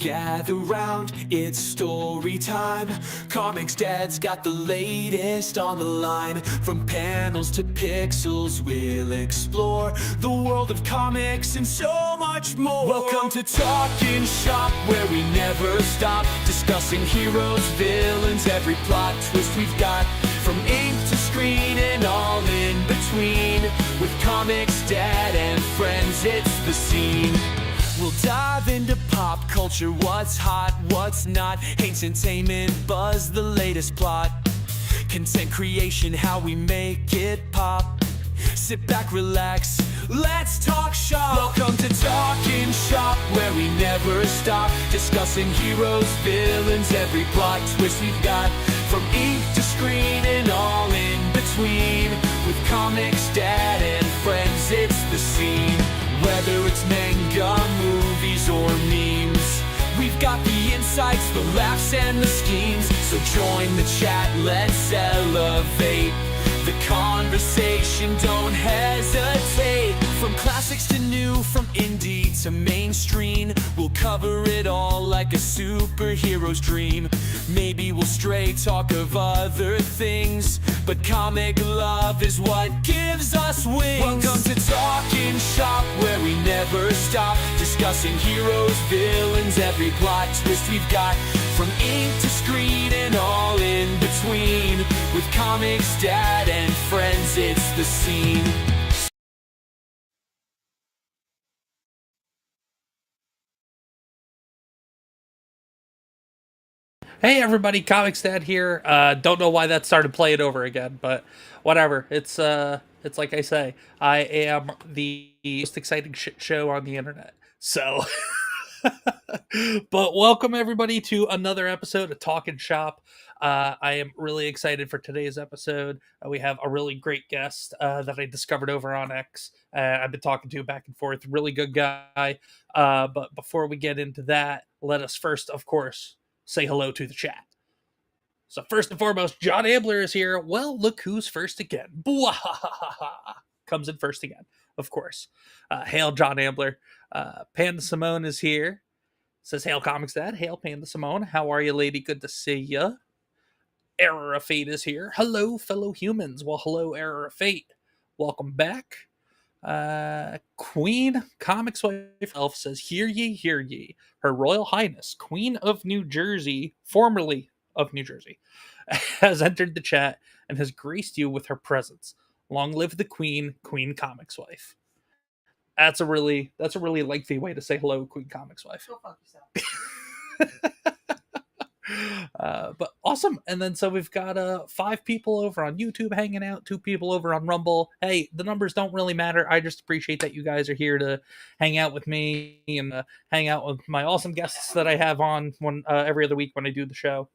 gather round, it's story time. Comics Dad's got the latest on the line. From panels to pixels, we'll explore the world of comics and so much more. Welcome to Talkin Shop, where we never stop discussing heroes, villains, every plot twist we've got. From ink to screen and all in between, with Comics Dad and friends, it's the scene. We'll dive into pop culture, what's hot, what's not, entertainment, buzz, the latest plot, content creation, how we make it pop. Sit back, relax, let's talk shop. Welcome to Talkin Shop, where we never stop discussing heroes, villains, every plot twist we've got. From ink to screen and all in between, with Comics Dad and friends, it's the scene. Whether it's manga, movies, or memes, we've got the insights, the laughs, and the schemes. So join the chat, let's elevate the conversation, don't hesitate. From classics to new, from indie to mainstream, we'll cover it all like a superhero's dream. Maybe we'll stray talk of other things, but comic love is what gives us wings. Welcome to Talkin Shop, where we never stop discussing heroes, villains, every plot twist we've got. From ink to screen and all in between, with Comics Dad and friends, it's the scene. Hey everybody, Comics Dad here. Don't know why that started playing over again, but whatever. It's like I say, I am the most exciting shit show on the internet. So, but welcome everybody to another episode of Talkin Shop. I am really excited for today's episode. We have a really great guest that I discovered over on X. I've been talking to back and forth. Really good guy. But before we get into that, let us first, of course, say hello to the chat. So first and foremost, John Ambler is here. Well, look who's first again. Comes in first again, of course. Hail, John Ambler. Panda Simone is here. Says, hail, Comics Dad. Hail, Panda Simone. How are you, lady? Good to see ya. Error of Fate is here. Hello, fellow humans. Well, hello, Error of Fate. Welcome back. Queen Comics Wife Elf says, hear ye, Her Royal Highness, Queen of New Jersey, formerly of New Jersey, has entered the chat and has graced you with her presence. Long live the Queen, Queen Comics Wife. That's a really lengthy way to say hello, Queen Comics Wife. Go fuck yourself. But awesome. And then so we've got 5 people over on YouTube hanging out, 2 people over on Rumble. Hey, the numbers don't really matter. I just appreciate that you guys are here to hang out with me and hang out with my awesome guests that I have on one every other week when I do the show.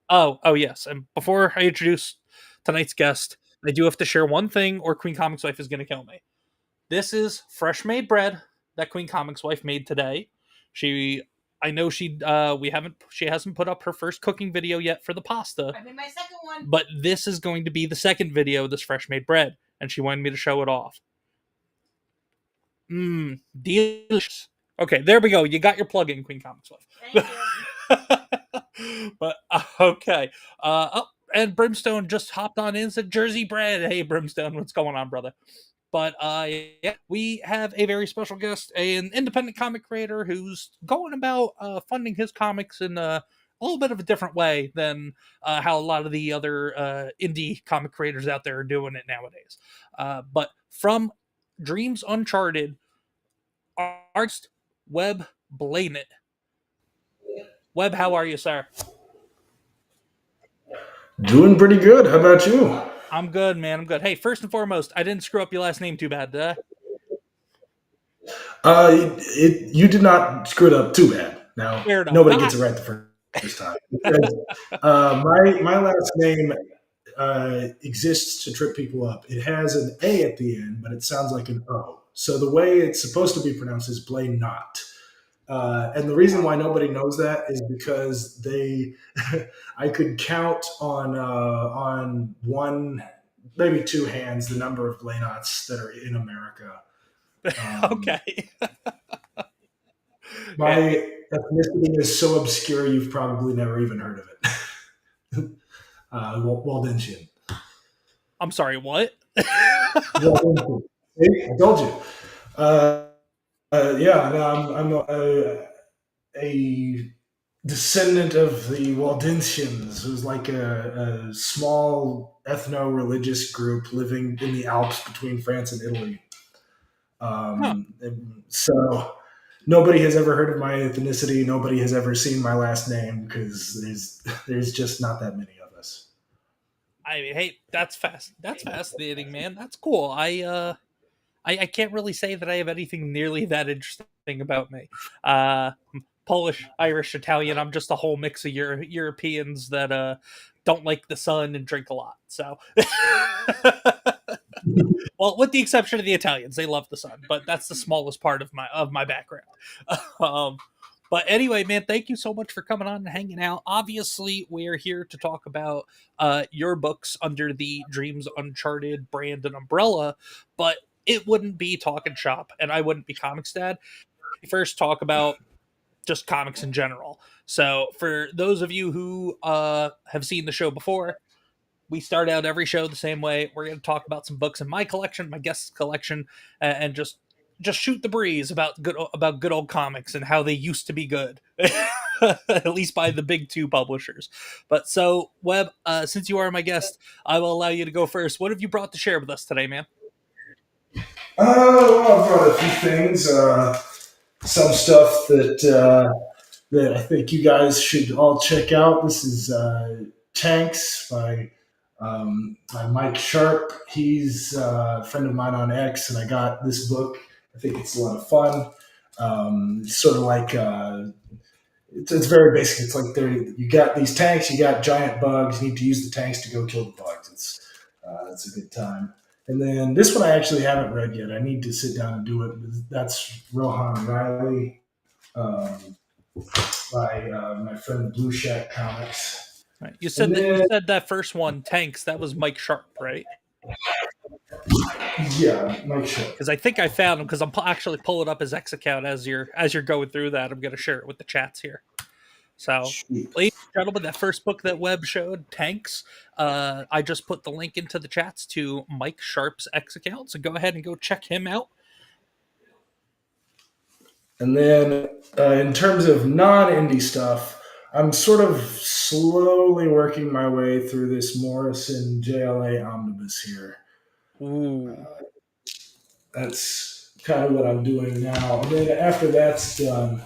Oh yes. And before I introduce tonight's guest, I do have to share one thing, or Queen Comics Wife is going to kill me. This is fresh made bread that Queen Comics Wife made today. I know she hasn't put up her first cooking video yet for the pasta. I made my second one. But this is going to be the second video of this fresh made bread, and she wanted me to show it off. Delicious. Okay, there we go. You got your plug in, Queen Comics Wife. Thank you. But okay. And Brimstone just hopped on in and said Jersey bread. Hey Brimstone, what's going on, brother? But yeah, we have a very special guest, an independent comic creator who's going about funding his comics in a little bit of a different way than how a lot of the other indie comic creators out there are doing it nowadays. But from Dreams Uncharted, artist Webb Bleynat. Webb, how are you, sir? Doing pretty good. How about you? I'm good, man. I'm good. Hey, first and foremost, I didn't screw up your last name too bad, did I? You did not screw it up too bad. Now, nobody gets it right the first time. My last name exists to trip people up. It has an A at the end, but it sounds like an O. So the way it's supposed to be pronounced is Bleynat. And the reason why nobody knows that is because I could count on one, maybe 2 hands, the number of Bleynats that are in America. Okay. My ethnicity is so obscure you've probably never even heard of it. Waldensian. I'm sorry, what? Waldensian. See, I told you. Yeah, no, I'm a descendant of the Waldensians, who's like a small ethno-religious group living in the Alps between France and Italy. Huh. And so nobody has ever heard of my ethnicity. Nobody has ever seen my last name because there's just not that many of us. I mean, hey, that's fascinating, man. That's cool. I can't really say that I have anything nearly that interesting about me. Polish, Irish, Italian. I'm just a whole mix of Europeans that don't like the sun and drink a lot. So, well, with the exception of the Italians, they love the sun, but that's the smallest part of my background. um, but anyway, man, thank you so much for coming on and hanging out. Obviously, we're here to talk about your books under the Dreams Uncharted brand and umbrella, but it wouldn't be Talkin' Shop and I wouldn't be Comics Dad. We first talk about just comics in general. So for those of you who have seen the show before, we start out every show the same way. We're going to talk about some books in my collection, my guest's collection, and just shoot the breeze about good old comics and how they used to be good, at least by the big two publishers. But so, Webb, since you are my guest, I will allow you to go first. What have you brought to share with us today, man? Well, I brought a few things. Some stuff that I think you guys should all check out. This is Tanks by Mike Sharp. He's a friend of mine on X, and I got this book. I think it's a lot of fun. Sort of like it's very basic. It's like you got these tanks, you got giant bugs. You need to use the tanks to go kill the bugs. It's a good time. And then this one I actually haven't read yet. I need to sit down and do it. That's Rohan Riley by my friend Blue Shack Comics. Right. You said that first one, Tanks. That was Mike Sharp, right? Yeah, Mike Sharp. Because I think I found him. Because I'm actually pulling up his X account as you're going through that. I'm going to share it with the chats here. So, ladies and gentlemen, that first book that Webb showed, Tanks, I just put the link into the chats to Mike Sharp's X account. So go ahead and go check him out. And then in terms of non-indie stuff, I'm sort of slowly working my way through this Morrison JLA omnibus here. Ooh. That's kind of what I'm doing now. And then after that's done,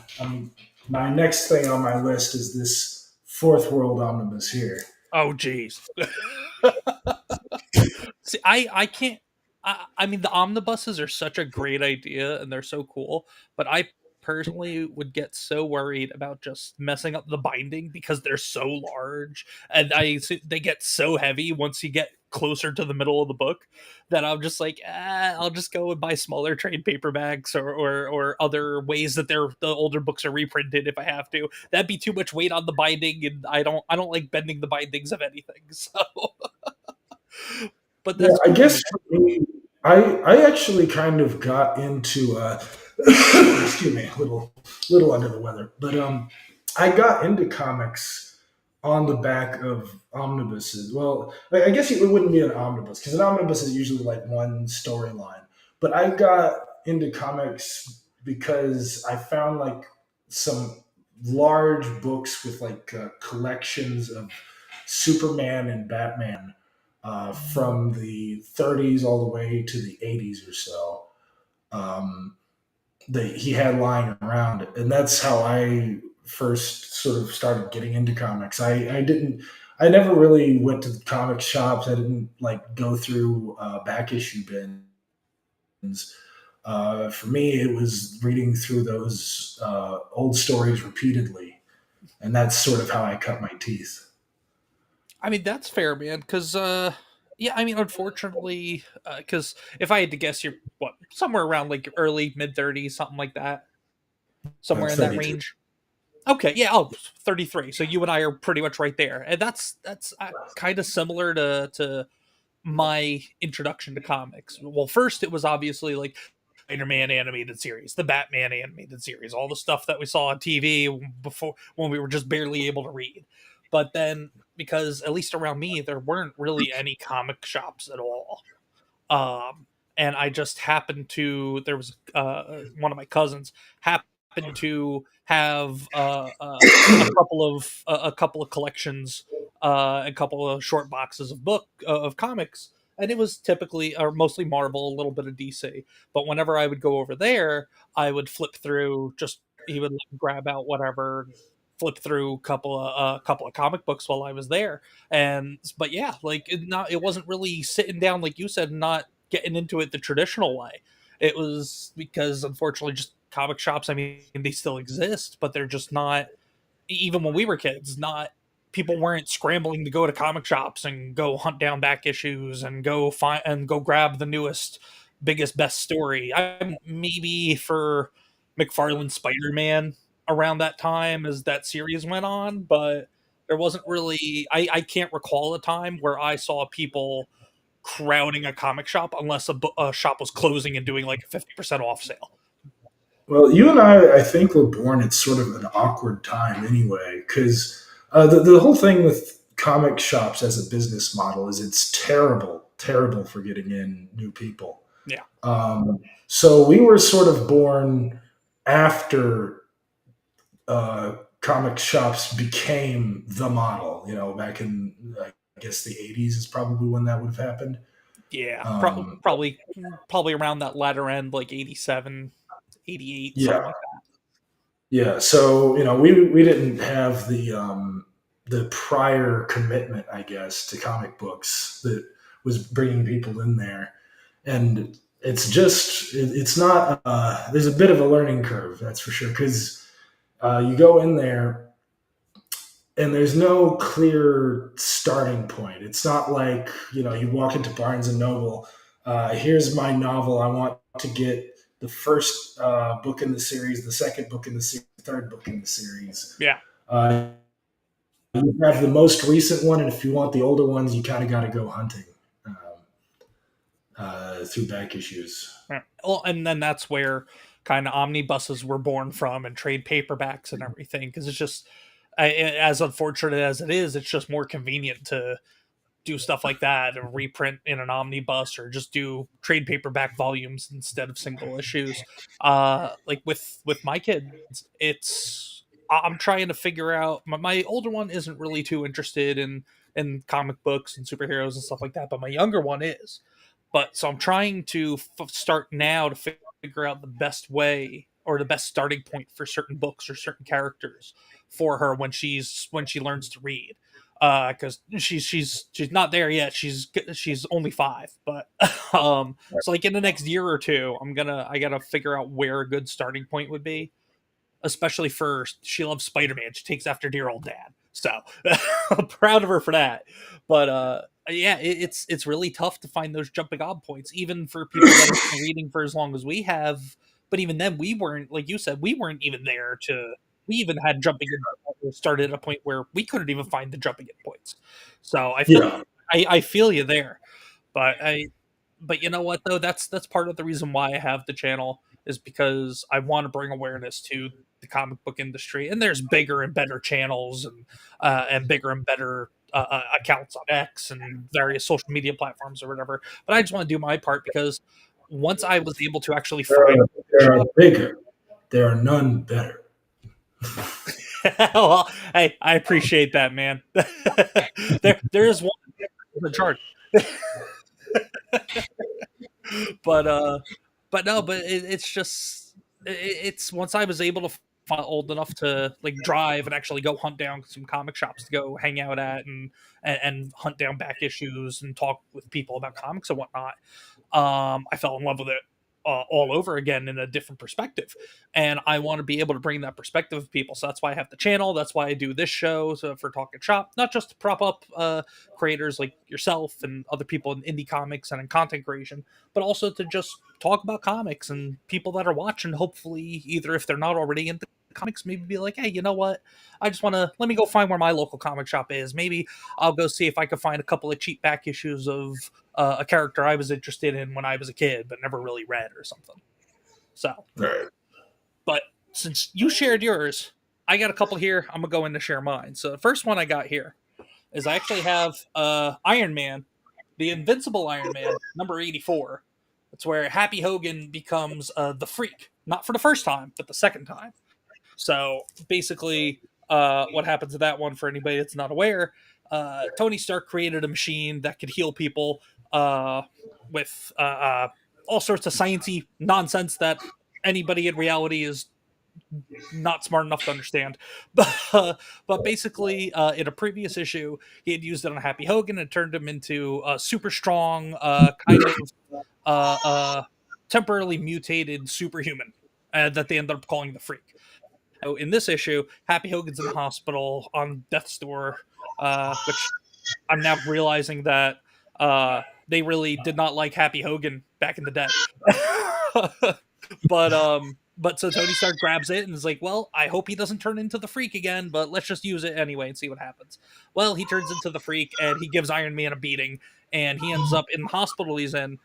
my next thing on my list is this Fourth World omnibus here. Oh, geez. See, I can't. I mean, the omnibuses are such a great idea and they're so cool, but I personally would get so worried about just messing up the binding because they're so large and they get so heavy once you get closer to the middle of the book that I'm just like, I'll just go and buy smaller trade paperbacks or other ways that the older books are reprinted if I have to. That'd be too much weight on the binding, and I don't like bending the bindings of anything. So, but that's I guess for me, I actually kind of got into excuse me, a little under the weather, but I got into comics on the back of omnibuses. Well, I guess it wouldn't be an omnibus because an omnibus is usually like one storyline. But I got into comics because I found like some large books with like collections of Superman and Batman from the 30s all the way to the 80s or so. That he had lying around, and that's how I first sort of started getting into comics. I never really went to the comic shops. I didn't like go through back issue bins. For me, it was reading through those old stories repeatedly, and that's sort of how I cut my teeth. I mean, that's fair, man, because yeah, I mean, unfortunately, because if I had to guess, you're somewhere around like your early mid-30s, something like that, somewhere in that range. Okay, yeah, 33. So you and I are pretty much right there, and that's kind of similar to my introduction to comics. Well, first it was obviously like Spider-Man animated series, the Batman animated series, all the stuff that we saw on TV before when we were just barely able to read. But then, because at least around me, there weren't really any comic shops at all. And I just happened to, there was one of my cousins happened to have a couple of collections, a couple of short boxes of comics, and it was typically or mostly Marvel, a little bit of DC. But whenever I would go over there, I would flip through, just he would like, grab out whatever, flip through a couple of comic books while I was there. And but yeah, like it wasn't really sitting down like you said, not getting into it the traditional way. It was because unfortunately just comic shops, I mean, they still exist, but they're just not, even when we were kids, not, people weren't scrambling to go to comic shops and go hunt down back issues and go find and go grab the newest, biggest, best story. I maybe for McFarlane Spider-Man around that time as that series went on, but there wasn't really, I can't recall a time where I saw people crowding a comic shop unless a shop was closing and doing like a 50% off sale. Well, you and I think, were born at sort of an awkward time anyway, because the whole thing with comic shops as a business model is it's terrible, terrible for getting in new people. Yeah. So we were sort of born after comic shops became the model, back in, I guess, the 80s is probably when that would have happened. Yeah, probably around that latter end, like 87, 88, Yeah. something like that. Yeah, so we didn't have the prior commitment, I guess, to comic books that was bringing people in there, and it's not. There's a bit of a learning curve, that's for sure, because you go in there and there's no clear starting point. It's not like you walk into Barnes and Noble. Here's my novel. I want to get the first book in the series, the second book in the series, the third book in the series. Yeah. You have the most recent one, and if you want the older ones, you kind of got to go hunting through back issues. Well, and then that's where kind of omnibuses were born from, and trade paperbacks and everything, because it's just, as unfortunate as it is, it's just more convenient to do stuff like that and reprint in an omnibus or just do trade paperback volumes instead of single issues. Like with my kids, I'm trying to figure out, my older one isn't really too interested in comic books and superheroes and stuff like that, but my younger one is. But so I'm trying to start now to figure out the best way or the best starting point for certain books or certain characters for her when she learns to read. Because she's not there yet. She's only 5, but so like in the next year or two, I gotta figure out where a good starting point would be. Especially for, she loves Spider-Man. She takes after dear old dad, so I'm proud of her for that. But yeah, it's really tough to find those jumping off points, even for people that have been reading for as long as we have. But even then, we weren't, like you said, we weren't even there to. We even had jumping in, started at a point where we couldn't even find the jumping in points. So I feel you there, but you know what though? That's part of the reason why I have the channel, is because I want to bring awareness to the comic book industry. And there's bigger and better channels and bigger and better accounts on X and various social media platforms or whatever. But I just want to do my part, because once I was able to actually find, there are bigger, there are none better. well, hey, I appreciate that, man. there is one in the chart. But it's just, it's once I was able to old enough to like drive and actually go hunt down some comic shops to go hang out at and hunt down back issues and talk with people about comics and whatnot, I fell in love with it all over again in a different perspective, and I want to be able to bring that perspective of people. So that's why I have the channel. That's why I do this show, so for Talkin Shop, not just to prop up creators like yourself and other people in indie comics and in content creation, but also to just talk about comics and people that are watching. Hopefully, either if they're not already into comics, maybe be like, hey, you know what? I just want to, let me go find where my local comic shop is. Maybe I'll go see if I can find a couple of cheap back issues of a character I was interested in when I was a kid, but never really read or something. So, Right. but since you shared yours, I got a couple here. I'm gonna go in to share mine. So the first one I got here is I actually have Iron Man, the Invincible Iron Man, number 84. It's where Happy Hogan becomes the Freak, not for the first time, but the second time. So basically, what happens to that one for anybody that's not aware? Tony Stark created a machine that could heal people with all sorts of sciencey nonsense that anybody in reality is not smart enough to understand. But basically, in a previous issue, he had used it on Happy Hogan and turned him into a super strong, kind of temporarily mutated superhuman that they ended up calling the Freak. So in this issue, Happy Hogan's in the hospital on death's door, which I'm now realizing that they really did not like Happy Hogan back in the day. But so Tony Stark grabs it and is like, well, I hope he doesn't turn into the Freak again, but let's just use it anyway and see what happens. Well, he turns into the Freak and he gives Iron Man a beating, and he ends up in the hospital he's in,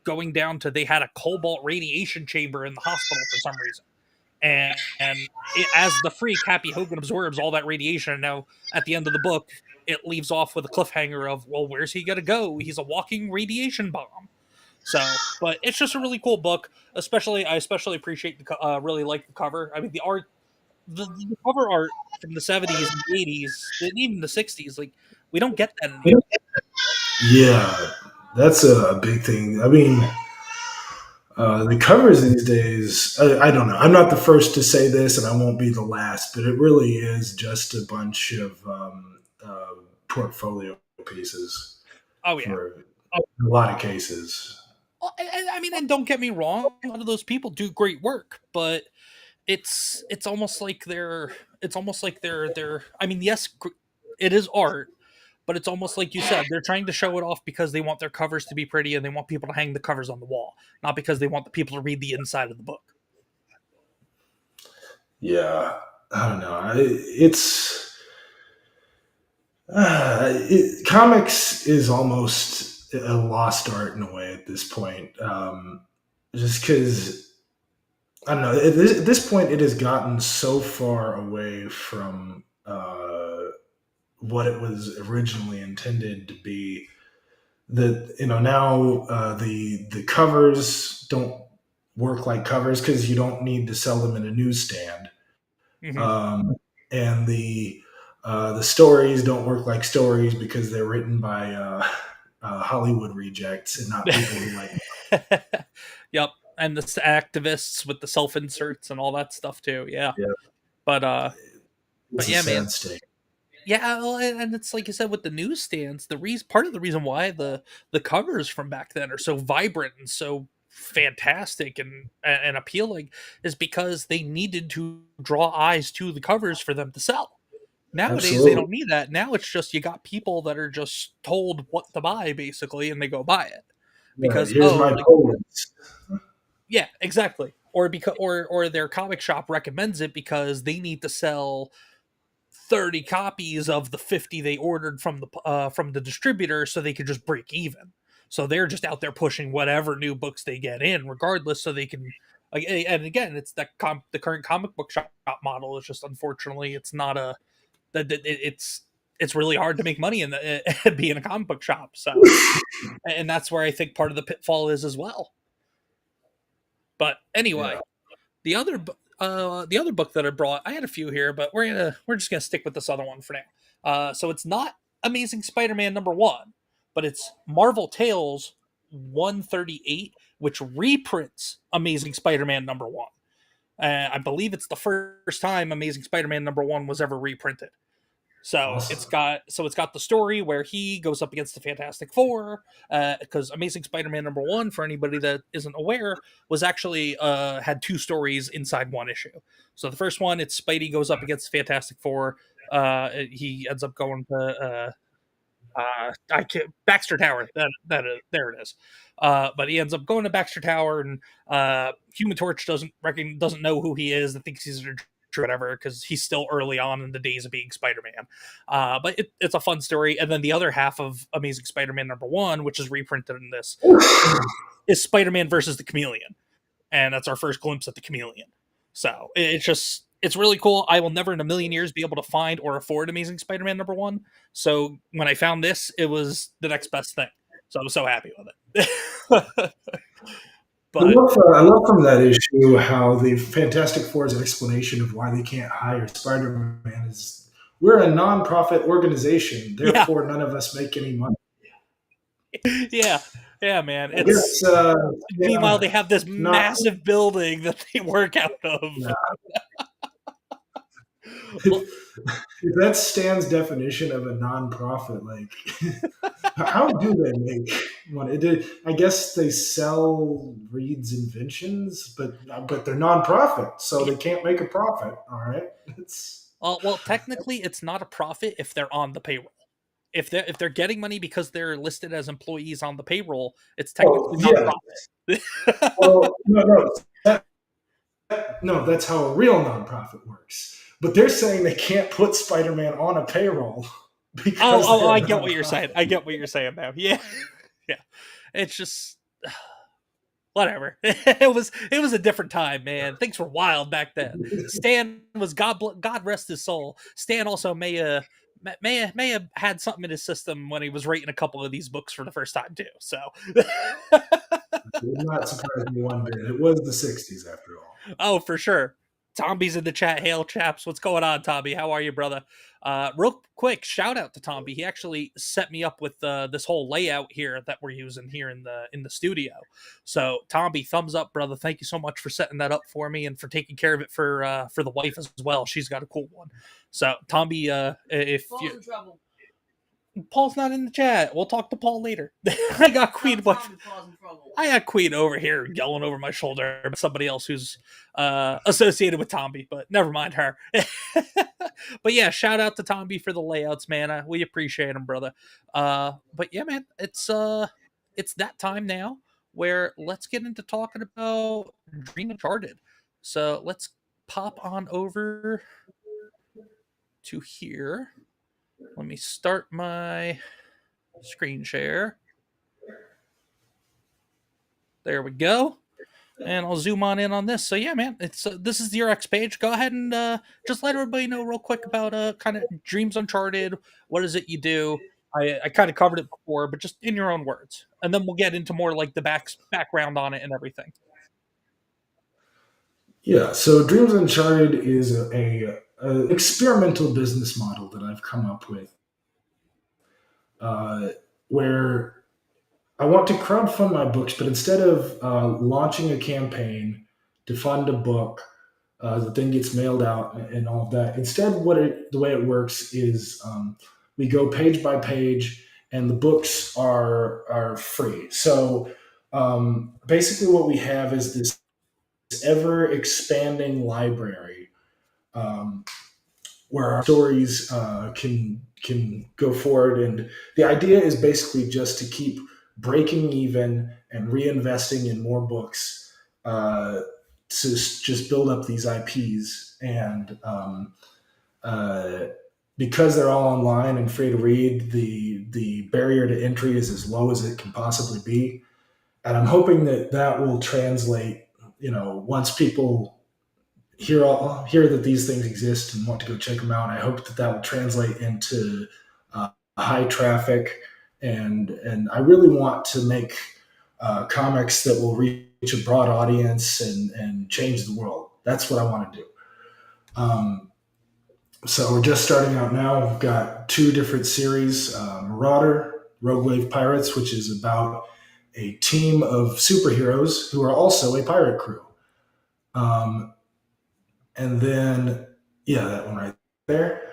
going down to, they had a cobalt radiation chamber in the hospital for some reason. And as the Freak, Happy Hogan absorbs all that radiation. And now at the end of the book, it leaves off with a cliffhanger of, well, where's he gonna go? He's a walking radiation bomb. So, but it's just a really cool book. I especially appreciate really like the cover. I mean, the art, the cover art from the 70s and 80s, and even the 60s, like, we don't get that anymore. Yeah, that's a big thing. I mean, the covers these days, I don't know. I'm not the first to say this, and I won't be the last, but it really is just a bunch of portfolio pieces. Oh, yeah. For a lot of cases. Well, I mean, and don't get me wrong, a lot of those people do great work, but it's almost like they're I mean, yes, it is art, but it's almost like you said, they're trying to show it off because they want their covers to be pretty and they want people to hang the covers on the wall, not because they want the people to read the inside of the book. Yeah, I don't know. Comics is almost a lost art in a way at this point. Just because, I don't know, at this point, it has gotten so far away from what it was originally intended to be that, now the covers don't work like covers because you don't need to sell them in a newsstand. Mm-hmm. And the stories don't work like stories because they're written by Hollywood rejects and not people who like. Yep, and the activists with the self inserts and all that stuff too. Yeah. But yeah, man. State. Yeah, well, and it's like you said with the newsstands. Part of the reason why the covers from back then are so vibrant and so fantastic and appealing is because they needed to draw eyes to the covers for them to sell. Nowadays, Absolutely. They don't need that. Now it's just you got people that are just told what to buy, basically, and they go buy it. Because, here's my Poland's. Yeah, exactly. Or because or their comic shop recommends it because they need to sell 30 copies of the 50 they ordered from the distributor so they could just break even. So they're just out there pushing whatever new books they get in, regardless, so they can. And again, it's the current comic book shop model. It's just, unfortunately, it's not a. It's really hard to make money in being a comic book shop. So, and that's where I think part of the pitfall is as well. But anyway, the other book that I brought, I had a few here, but we're just gonna stick with this other one for now. So it's not Amazing Spider-Man #1, but it's Marvel Tales 138, which reprints Amazing Spider-Man #1. I believe it's the first time Amazing Spider-Man #1 was ever reprinted. So Awesome. it's got the story where he goes up against the Fantastic Four, because Amazing Spider-Man #1, for anybody that isn't aware, was actually had two stories inside one issue. So the first one, it's Spidey goes up against the Fantastic Four. He ends up going to Baxter Tower. There it is. But he ends up going to Baxter Tower, and Human Torch doesn't know who he is, and thinks he's a whatever, because he's still early on in the days of being Spider-Man. But it's a fun story. And then the other half of Amazing Spider-Man #1, which is reprinted in this, is Spider-Man versus the Chameleon. and that's our first glimpse at the chameleon. So it's really cool. I will never in a million years be able to find or afford Amazing Spider-Man #1. So when I found this, it was the next best thing. So I was so happy with it. I love from that issue how the Fantastic Four's explanation of why they can't hire Spider-Man is, we're a non-profit organization, therefore none of us make any money. Yeah, man. Meanwhile, they have this massive building that they work out of. Yeah. If that's Stan's definition of a non-profit, like, how do they make money? I guess they sell Reed's inventions, but they're non-profit, so they can't make a profit. All right, well, technically, it's not a profit if they're on the payroll. If they're getting money because they're listed as employees on the payroll, it's technically not a profit. Well, no, that's how a real nonprofit works. But they're saying they can't put Spider-Man on a payroll because I get what you're saying. I get what you're saying now. Yeah. It's just whatever. It was a different time, man. Things were wild back then. Stan was God rest his soul. Stan also may have had something in his system when he was writing a couple of these books for the first time too. So it would not surprise me one bit. It was the 60s after all. Oh, for sure. Tomby's in the chat. Hail, chaps. What's going on, Tomby? How are you, brother? Real quick, shout out to Tomby. He actually set me up with this whole layout here that we're using here in the studio. So, Tomby, thumbs up, brother. Thank you so much for setting that up for me and for taking care of it for the wife as well. She's got a cool one. So, Tomby, if Paul's in trouble. Paul's not in the chat. We'll talk to Paul later. I got Queen. I got Queen over here yelling over my shoulder about somebody else who's associated with Tomby, but never mind her. But yeah, shout out to Tomby for the layouts, man. We appreciate him, brother. But yeah, man, it's that time now where let's get into talking about Dreams Uncharted. So let's pop on over to here. Let me start my screen share. There we go. And I'll zoom on in on this. So yeah, man, it's this is the UX page. Go ahead and just let everybody know real quick about kind of Dreams Uncharted. What is it you do? I kind of covered it before, but just in your own words. And then we'll get into more like the background on it and everything. Yeah, so Dreams Uncharted is a experimental business model that I've come up with, where I want to crowdfund my books, but instead of launching a campaign to fund a book that then gets mailed out and all of that, instead the way it works is we go page by page, and the books are free. So basically, what we have is this ever expanding library where our stories can go forward, and the idea is basically just to keep breaking even and reinvesting in more books to just build up these IPs. And because they're all online and free to read, the barrier to entry is as low as it can possibly be. And I'm hoping that will translate, once people hear that these things exist and want to go check them out, I hope that will translate into high traffic. And I really want to make comics that will reach a broad audience and change the world. That's what I want to do. So we're just starting out now. We've got 2 different series, Merauder, Rogue Wave Pirates, which is about a team of superheroes who are also a pirate crew. And then, that one right there.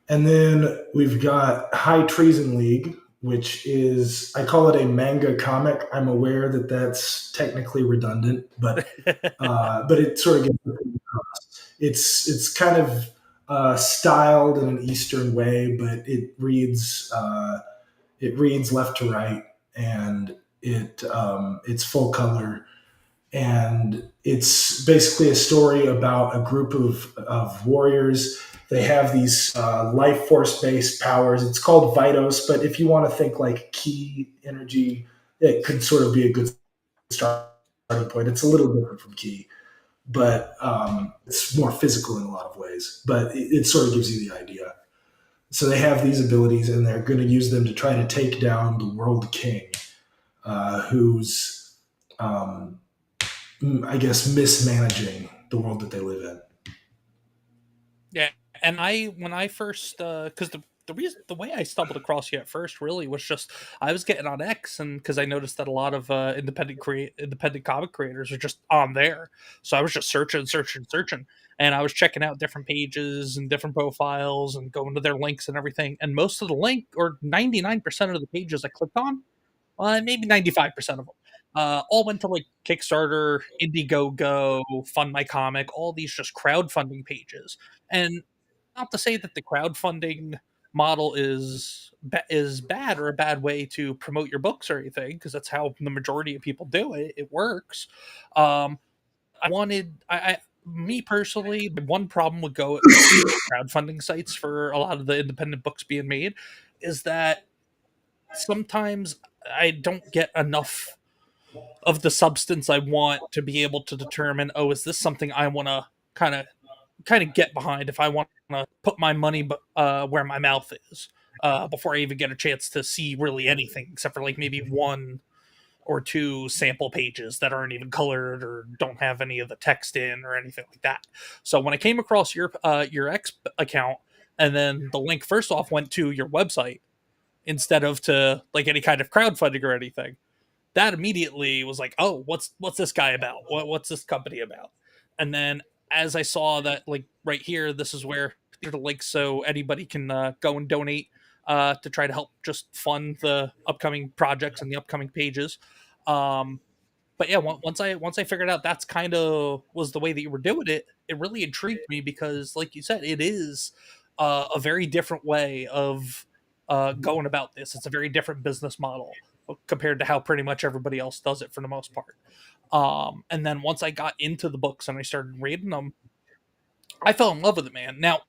And then we've got High Treason League, which is, I call it a manga comic. I'm aware that that's technically redundant, but it sort of gets across. It's kind of styled in an Eastern way, but it reads left to right, and it's full color. And it's basically a story about a group of warriors. They have these life force-based powers. It's called Vitos, but if you want to think like key energy, it could sort of be a good starting starting point. It's a little different from Key, but it's more physical in a lot of ways. But it sort of gives you the idea. So they have these abilities, and they're going to use them to try to take down the World King, who's, I guess, mismanaging the world that they live in. Yeah, and when I first, because the way I stumbled across you at first really was just I was getting on X, and because I noticed that a lot of independent comic creators are just on there, so I was just searching, and I was checking out different pages and different profiles and going to their links and everything, and most of the link, or 99% of the pages I clicked on, maybe 95% of them, all went to like Kickstarter, Indiegogo, Fund My Comic, all these just crowdfunding pages. And not to say that the crowdfunding model is bad or a bad way to promote your books or anything, because that's how the majority of people do it. It works. Me personally, the one problem with crowdfunding sites for a lot of the independent books being made is that sometimes I don't get enough of the substance I want to be able to determine, oh, is this something I want to kind of get behind, if I want to put my money where my mouth is, before I even get a chance to see really anything, except for like maybe one or two sample pages that aren't even colored or don't have any of the text in or anything like that. So when I came across your X account, and then the link first off went to your website instead of to like any kind of crowdfunding or anything, that immediately was like, oh, what's this guy about? What's this company about? And then as I saw that, like right here, this is where the links, so anybody can go and donate to try to help just fund the upcoming projects and the upcoming pages. But yeah, once I figured out that's kind of was the way that you were doing it, it really intrigued me, because like you said, it is a very different way of going about this. It's a very different business model compared to how pretty much everybody else does it for the most part. And then once I got into the books and I started reading them, I fell in love with it, man. Now,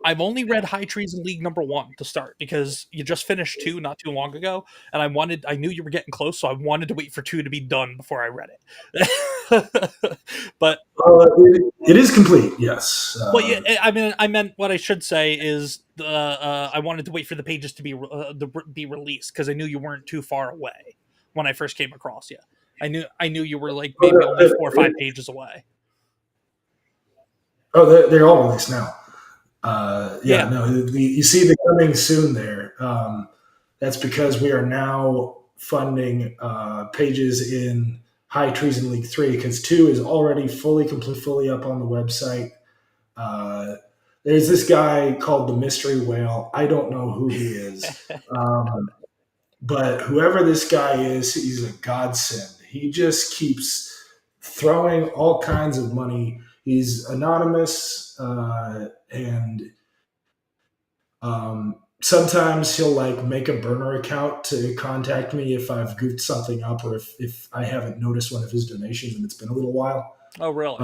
I've only read High Treason League #1 to start, because you just finished 2 not too long ago, and I knew you were getting close, so I wanted to wait for 2 to be done before I read it. But it is complete, yes. Well, yeah, I meant what I should say is I wanted to wait for the pages to be released, because I knew you weren't too far away when I first came across you. I knew you were like maybe only 4 or 5 pages away. Oh, they're all released now. No, you see the coming soon there. That's because we are now funding pages in High Treason League 3, because 2 is already fully up on the website. There's this guy called the Mystery Whale. I don't know who he is. But whoever this guy is, he's a godsend. He just keeps throwing all kinds of money. He's anonymous, and sometimes he'll like make a burner account to contact me if I've goofed something up, or if I haven't noticed one of his donations and it's been a little while. Oh, really?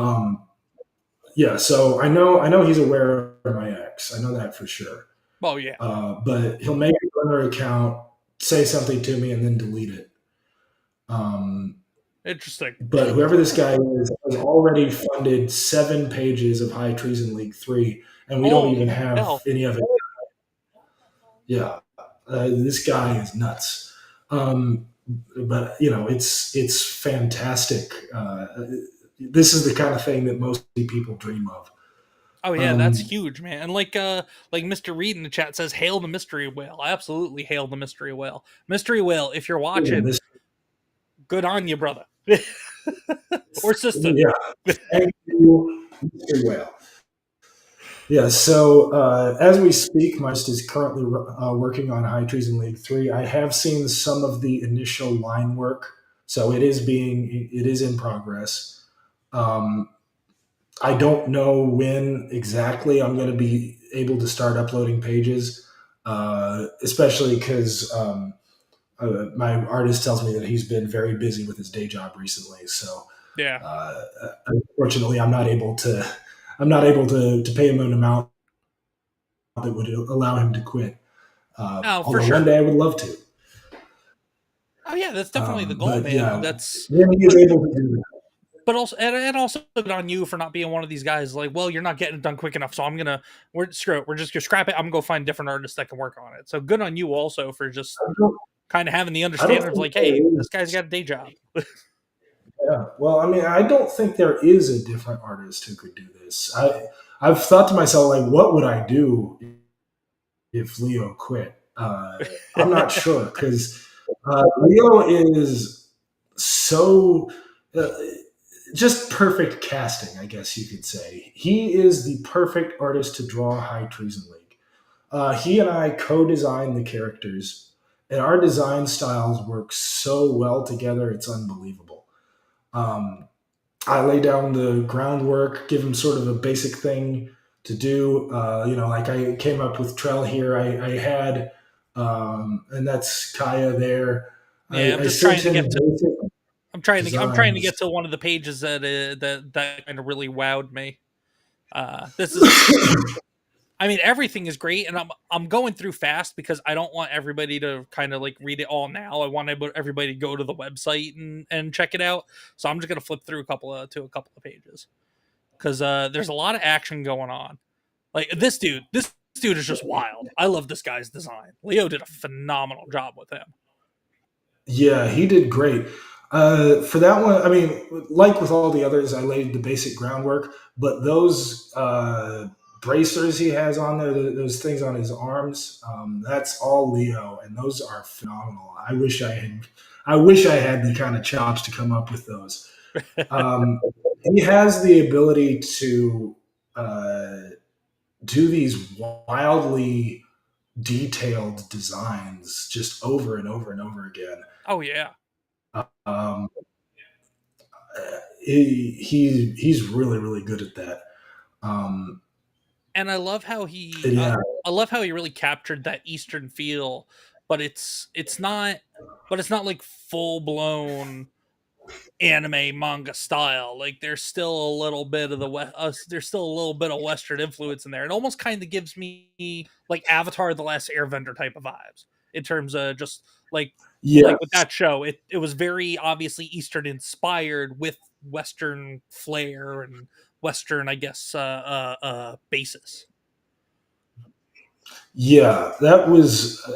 Yeah, so I know he's aware of my ex. I know that for sure. Oh, yeah. But he'll make a burner account, say something to me, and then delete it. Interesting. But whoever this guy is has already funded 7 pages of High Treason League 3, and we don't even have any of it. Yeah, this guy is nuts. But it's fantastic. This is the kind of thing that most people dream of. Oh yeah, that's huge, man. And like Mr. Reed in the chat says, hail the Mystery Whale. I absolutely hail the Mystery Whale. Mystery Whale, if you're watching, good on you, brother. Or sister. Yeah. Thank you, Mystery Whale. Yeah, so as we speak, my artist is currently working on High Treason League 3. I have seen some of the initial line work, so it is in progress. I don't know when exactly I'm going to be able to start uploading pages, especially because my artist tells me that he's been very busy with his day job recently. So yeah, unfortunately, I'm not able to pay him an amount that would allow him to quit. For sure. One day I would love to. Oh yeah, that's definitely the goal, man. Yeah, that's when he is able to do that. but also and also good on you for not being one of these guys like, well, you're not getting it done quick enough, so we're screw it, we're just gonna scrap it. I'm gonna go find different artists that can work on it. So good on you also for just kind of having the understanding of like, hey, this guy's got a day job. Yeah. Well, I mean, I don't think there is a different artist who could do this. I've thought to myself, like, what would I do if Leo quit? I'm not sure because Leo is so just perfect casting, I guess you could say. He is the perfect artist to draw High Treason League. He and I co-designed the characters, and our design styles work so well together, it's unbelievable. I lay down the groundwork, give him sort of a basic thing to do. Like I came up with Trell here. I had, and that's Kaya there. Yeah, I'm trying to get to one of the pages that kind of really wowed me. This is, I mean, everything is great, and I'm going through fast because I don't want everybody to kind of like read it all now. I want everybody to go to the website and check it out. So I'm just gonna flip through a couple of pages because there's a lot of action going on. Like this dude is just wild. I love this guy's design. Leo did a phenomenal job with him. Yeah, he did great. For that one, I mean, like with all the others, I laid the basic groundwork, but those bracers he has on there, those things on his arms, that's all Leo, and those are phenomenal. I wish I had the kind of chops to come up with those. He has the ability to do these wildly detailed designs just over and over and over again. Oh yeah. He's really, really good at that. And I love how he really captured that Eastern feel, but it's not like full blown anime manga style. Like there's still a little bit of there's still a little bit of Western influence in there. It almost kind of gives me like Avatar: The Last Airbender type of vibes in terms of just like like with that show. It was very obviously Eastern inspired with Western flair and Western, I guess, basis. Yeah,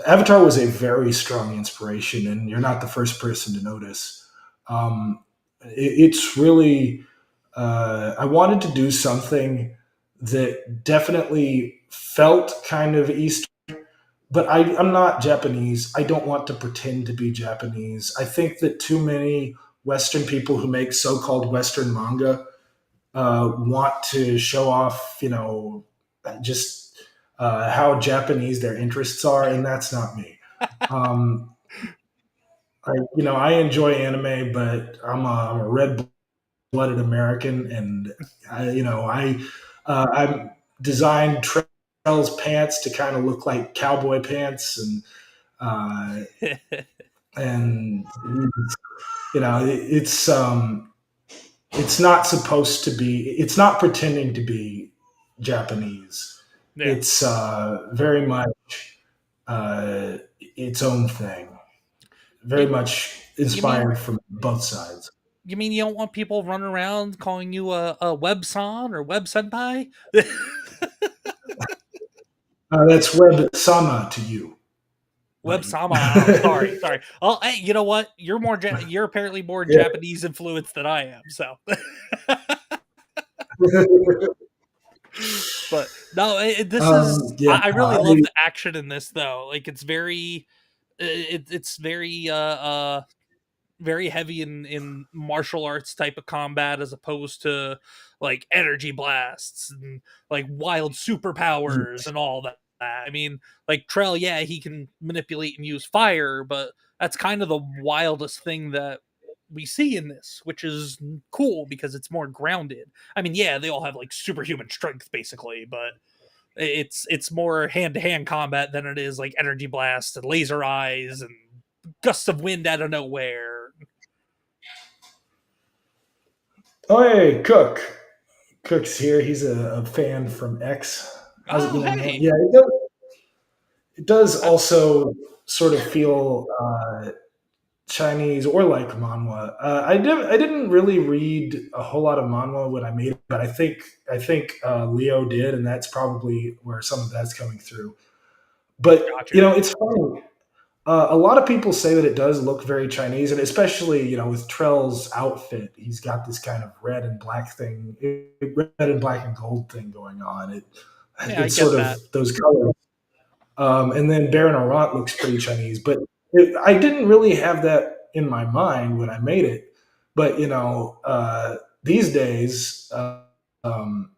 Avatar was a very strong inspiration, and you're not the first person to notice. It's really, I wanted to do something that definitely felt kind of Eastern, but I'm not Japanese. I don't want to pretend to be Japanese. I think that too many Western people who make so-called Western manga want to show off, just how Japanese their interests are, and that's not me. I enjoy anime, but I'm a red-blooded American, and I designed Trell's pants to kind of look like cowboy pants, and it's not supposed to be. It's not pretending to be Japanese. Yeah. It's very much its own thing. Very much inspired from both sides. You mean you don't want people running around calling you a web-san or web senpai? That's web-sama to you. Web-sama. Oh, sorry. Oh, hey, you know what? You're you're apparently more Japanese influenced than I am. So, but no, this is. Yeah, I really love the action in this, though. Like it's very, it's very very heavy in martial arts type of combat as opposed to like energy blasts and like wild superpowers and all that. I mean, like Trell, yeah, he can manipulate and use fire, but that's kind of the wildest thing that we see in this, which is cool because it's more grounded. I mean, yeah, they all have like superhuman strength basically, but it's more hand-to-hand combat than it is like energy blast and laser eyes and gusts of wind out of nowhere. Oh, hey, Cook's here. He's a fan from X. Hey. Yeah, it does also sort of feel Chinese or like manhwa. I didn't really read a whole lot of manhwa when I made it, but I think Leo did, and that's probably where some of that's coming through. But Gotcha. it's funny. A lot of people say that it does look very Chinese, and especially with Trell's outfit, he's got this kind of red and black thing, red and black and gold thing going on. Yeah, I It's get sort that. of those colors. And then Baron Arat looks pretty Chinese, but I didn't really have that in my mind when I made it. But these days, um,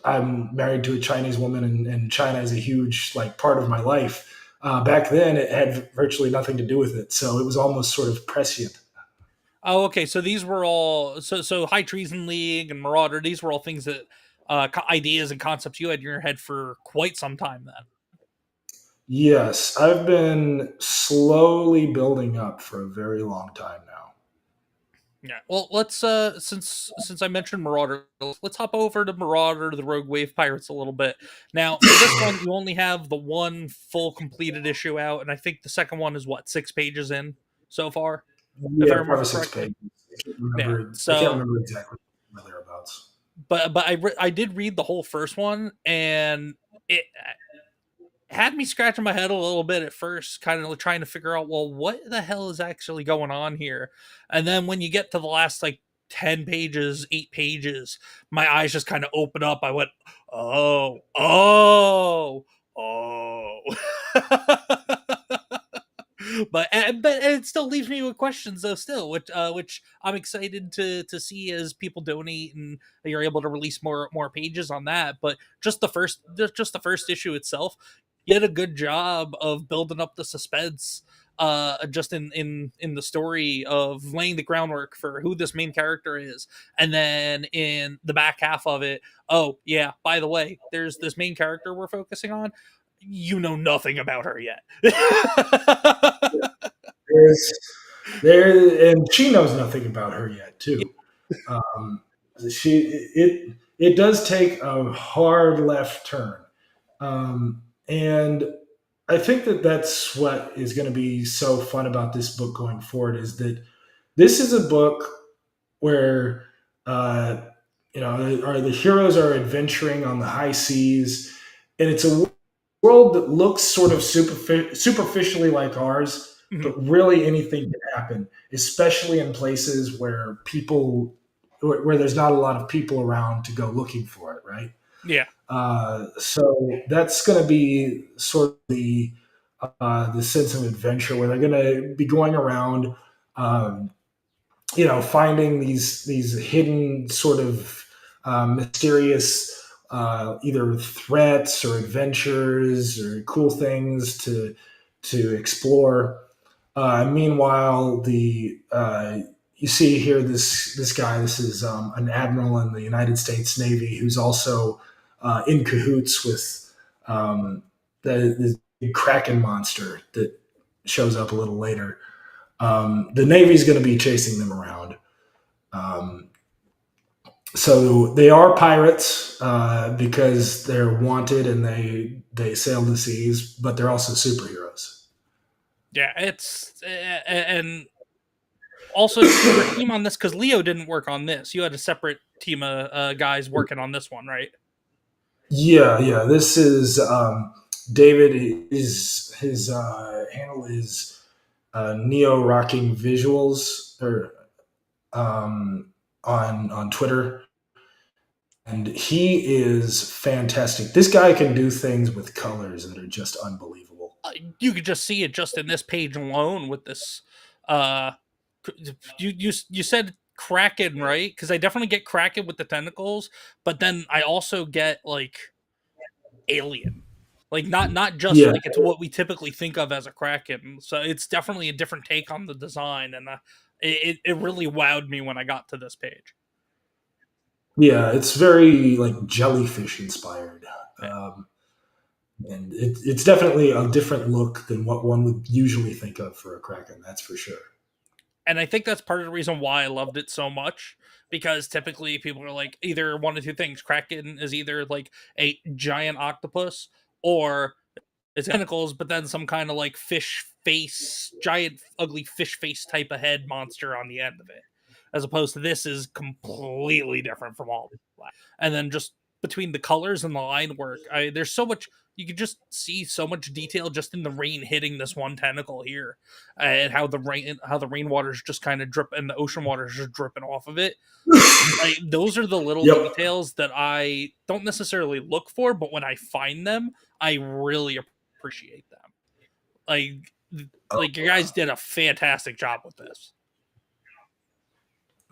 I'm married to a Chinese woman, and China is a huge like part of my life. Back then, it had virtually nothing to do with it, so it was almost sort of prescient. Oh, okay. So these were all so High Treason League and Merauder. These were all things that ideas and concepts you had in your head for quite some time. Then. Yes, I've been slowly building up for a very long time now. Yeah. Well, let's since I mentioned Marauder, let's hop over to Marauder, the Rogue Wave Pirates a little bit. Now, for this one, you only have the one full completed issue out, and I think the second one is what, 6 pages in so far, if I Yeah, 5 or remember 6 correctly. pages. Yeah. I can't So, remember exactly where thereabouts. but I did read the whole first one, and it had me scratching my head a little bit at first, kind of trying to figure out, well, what the hell is actually going on here? And then when you get to the last like 10 pages, 8 pages, my eyes just kind of open up. I went, oh, oh, oh. But it still leaves me with questions though, still, which I'm excited to see as people donate and you're able to release more pages on that. But just the first issue itself, you did a good job of building up the suspense, just in the story of laying the groundwork for who this main character is, and then in the back half of it, oh yeah, by the way, there's this main character we're focusing on. You know nothing about her yet. There's there and she knows nothing about her yet too. Um, she it does take a hard left turn, and I think that that's what is going to be so fun about this book going forward is that this is a book where uh, the heroes are adventuring on the high seas, and it's a world that looks sort of superficially like ours, Mhm. but really anything can happen, especially in places where there's not a lot of people around to go looking for it, right? Yeah. So that's going to be sort of the sense of adventure where they're going to be going around, um, finding these hidden sort of mysterious either threats or adventures or cool things to explore. Meanwhile, the you see here this guy. This is an admiral in the United States Navy who's also in cahoots with the Kraken monster that shows up a little later. The Navy's going to be chasing them around. Um, so they are pirates because they're wanted and they sail the seas, but they're also superheroes. Yeah, and also your team on this, because Leo didn't work on this. You had a separate team of guys working on this one, right? Yeah. This is David. His handle is Neo Rocking Visuals or on Twitter, and he is fantastic. This guy can do things with colors that are just unbelievable. You could just see it just in this page alone with this. Uh, you said Kraken, right? Because I definitely get Kraken with the tentacles, but then I also get like alien, like not just Yeah, like it's what we typically think of as a Kraken. So it's definitely a different take on the design, and it really wowed me when I got to this page. yeah, it's very like jellyfish inspired, Yeah. and it's definitely a different look than what one would usually think of for a kraken. That's for sure. And I think that's part of the reason why I loved it so much, because typically people are like either one of two things. Kraken is either like a giant octopus or it's tentacles, but then some kind of like fish face, giant ugly fish face type of head monster on the end of it, as opposed to this is completely different from all. And then just between the colors and the line work, there's so much. You could just see so much detail just in the rain hitting this one tentacle here, and how the rainwater is just kind of drip and the ocean water is just dripping off of it. Those are the little details that I don't necessarily look for, but when I find them, I really appreciate them. Like you guys did a fantastic job with this.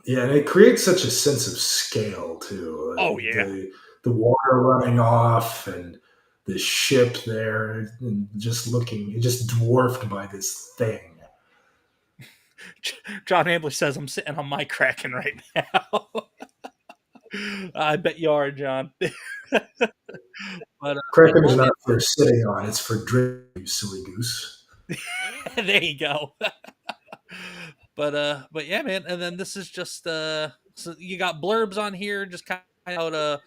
Yeah, and it creates such a sense of scale too. Oh yeah, the water running off and the ship there, and just dwarfed by this thing. John Ambler says I'm sitting on my Kraken right now. I bet you are, John. But Kraken is not for sitting on; it's for drinking, you silly goose. There you go. But yeah, man. And then this is just so you got blurbs on here, just kind of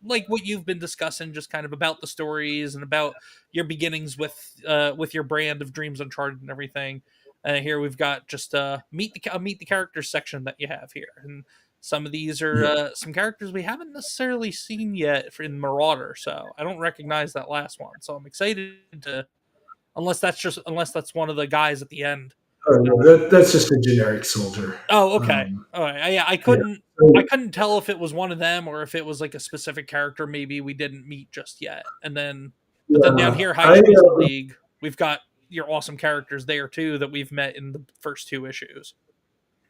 like what you've been discussing, just kind of about the stories and about your beginnings with your brand of Dreams Uncharted and everything. Here we've got just meet the characters section that you have here, and some of these are some characters we haven't necessarily seen yet in Merauder, so I don't recognize that last one. So I'm excited to, unless that's one of the guys at the end. Oh, that's just a generic soldier. Oh, okay. All right. Yeah, I couldn't tell if it was one of them or if it was like a specific character maybe we didn't meet just yet. And then, then down here, High Treason League, we've got your awesome characters there too that we've met in the first 2 issues.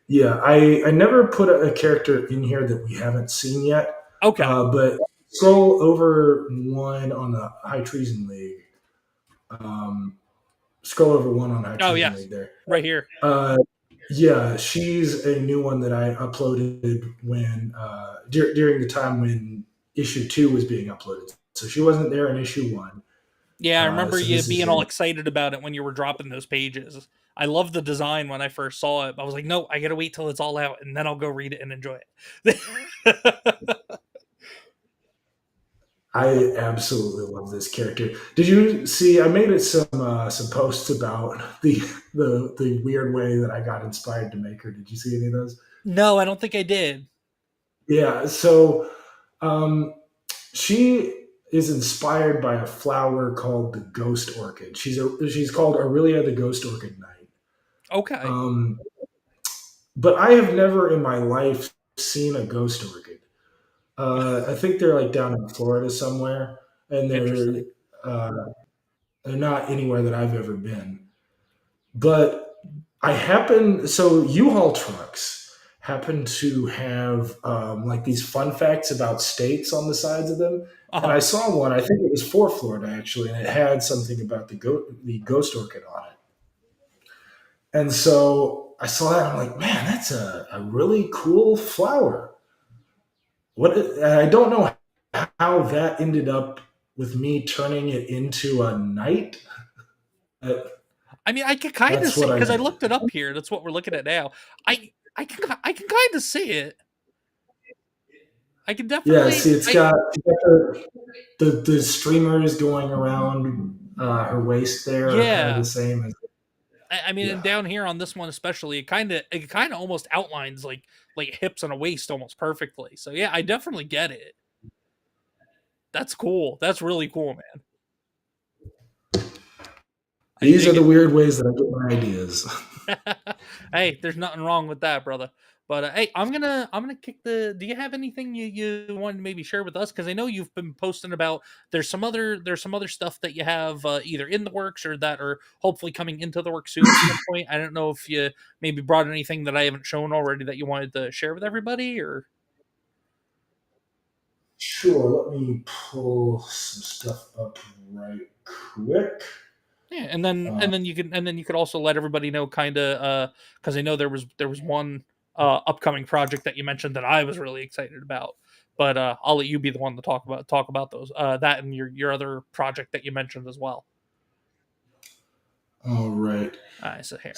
Yeah, I never put a character in here that we haven't seen yet. Okay. But scroll over one on the High Treason League. Scroll over one on High Treason League there. Right here. Yeah, she's a new one that I uploaded when during the time when issue 2 was being uploaded. So she wasn't there in issue 1. Yeah, I remember you being all excited about it when you were dropping those pages. I loved the design when I first saw it. I was like, no, I gotta wait till it's all out and then I'll go read it and enjoy it. I absolutely love this character. Did you see? I made some posts about the weird way that I got inspired to make her. Did you see any of those? No, I don't think I did. Yeah, so she is inspired by a flower called the ghost orchid. She's called Aurelia the Ghost Orchid Knight. Okay. But I have never in my life seen a ghost orchid. I think they're like down in Florida somewhere, and they're not anywhere that I've ever been. But U-Haul trucks happen to have like these fun facts about states on the sides of them. And I saw one, I think it was for Florida actually, and it had something about the ghost orchid on it. And so I saw that, and I'm like, man, that's a really cool flower. I don't know how that ended up with me turning it into a knight. I mean, I can kind of see, because I looked it up here. That's what we're looking at now. I can kind of see it. I can definitely. Yeah, see, it's got the streamers going around her waist there. Yeah, the same as. I mean, and down here on this one especially, it kind of almost outlines like hips and a waist almost perfectly. So yeah, I definitely get it. That's cool. That's really cool, man. These are the weird ways that I get my ideas. Hey, there's nothing wrong with that, brother. But hey, I'm gonna kick the. Do you have anything you want to maybe share with us? Because I know you've been posting about there's some other stuff that you have either in the works or that are hopefully coming into the works soon at some point. I don't know if you maybe brought anything that I haven't shown already that you wanted to share with everybody, or. Sure, let me pull some stuff up right quick. Yeah, and then you could also let everybody know kind of because I know there was one upcoming project that you mentioned that I was really excited about, but I'll let you be the one to talk about those that and your other project that you mentioned as well. All right. All right, so here.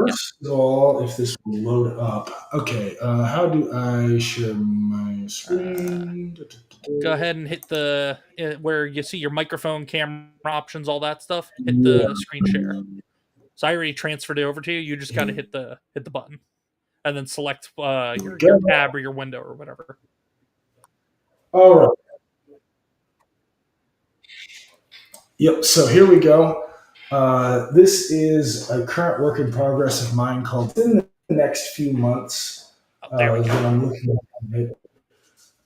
first of all, if this will load up. Okay, how do I share my screen? Go ahead and hit the where you see your microphone, camera options, all that stuff. Hit Yeah. the screen share. So I already transferred it over to you. You just got to hit the button, and then select your tab or your window or whatever. All right. Yep. So here we go. This is a current work in progress of mine called in the next few months. There we go. That I'm looking at it.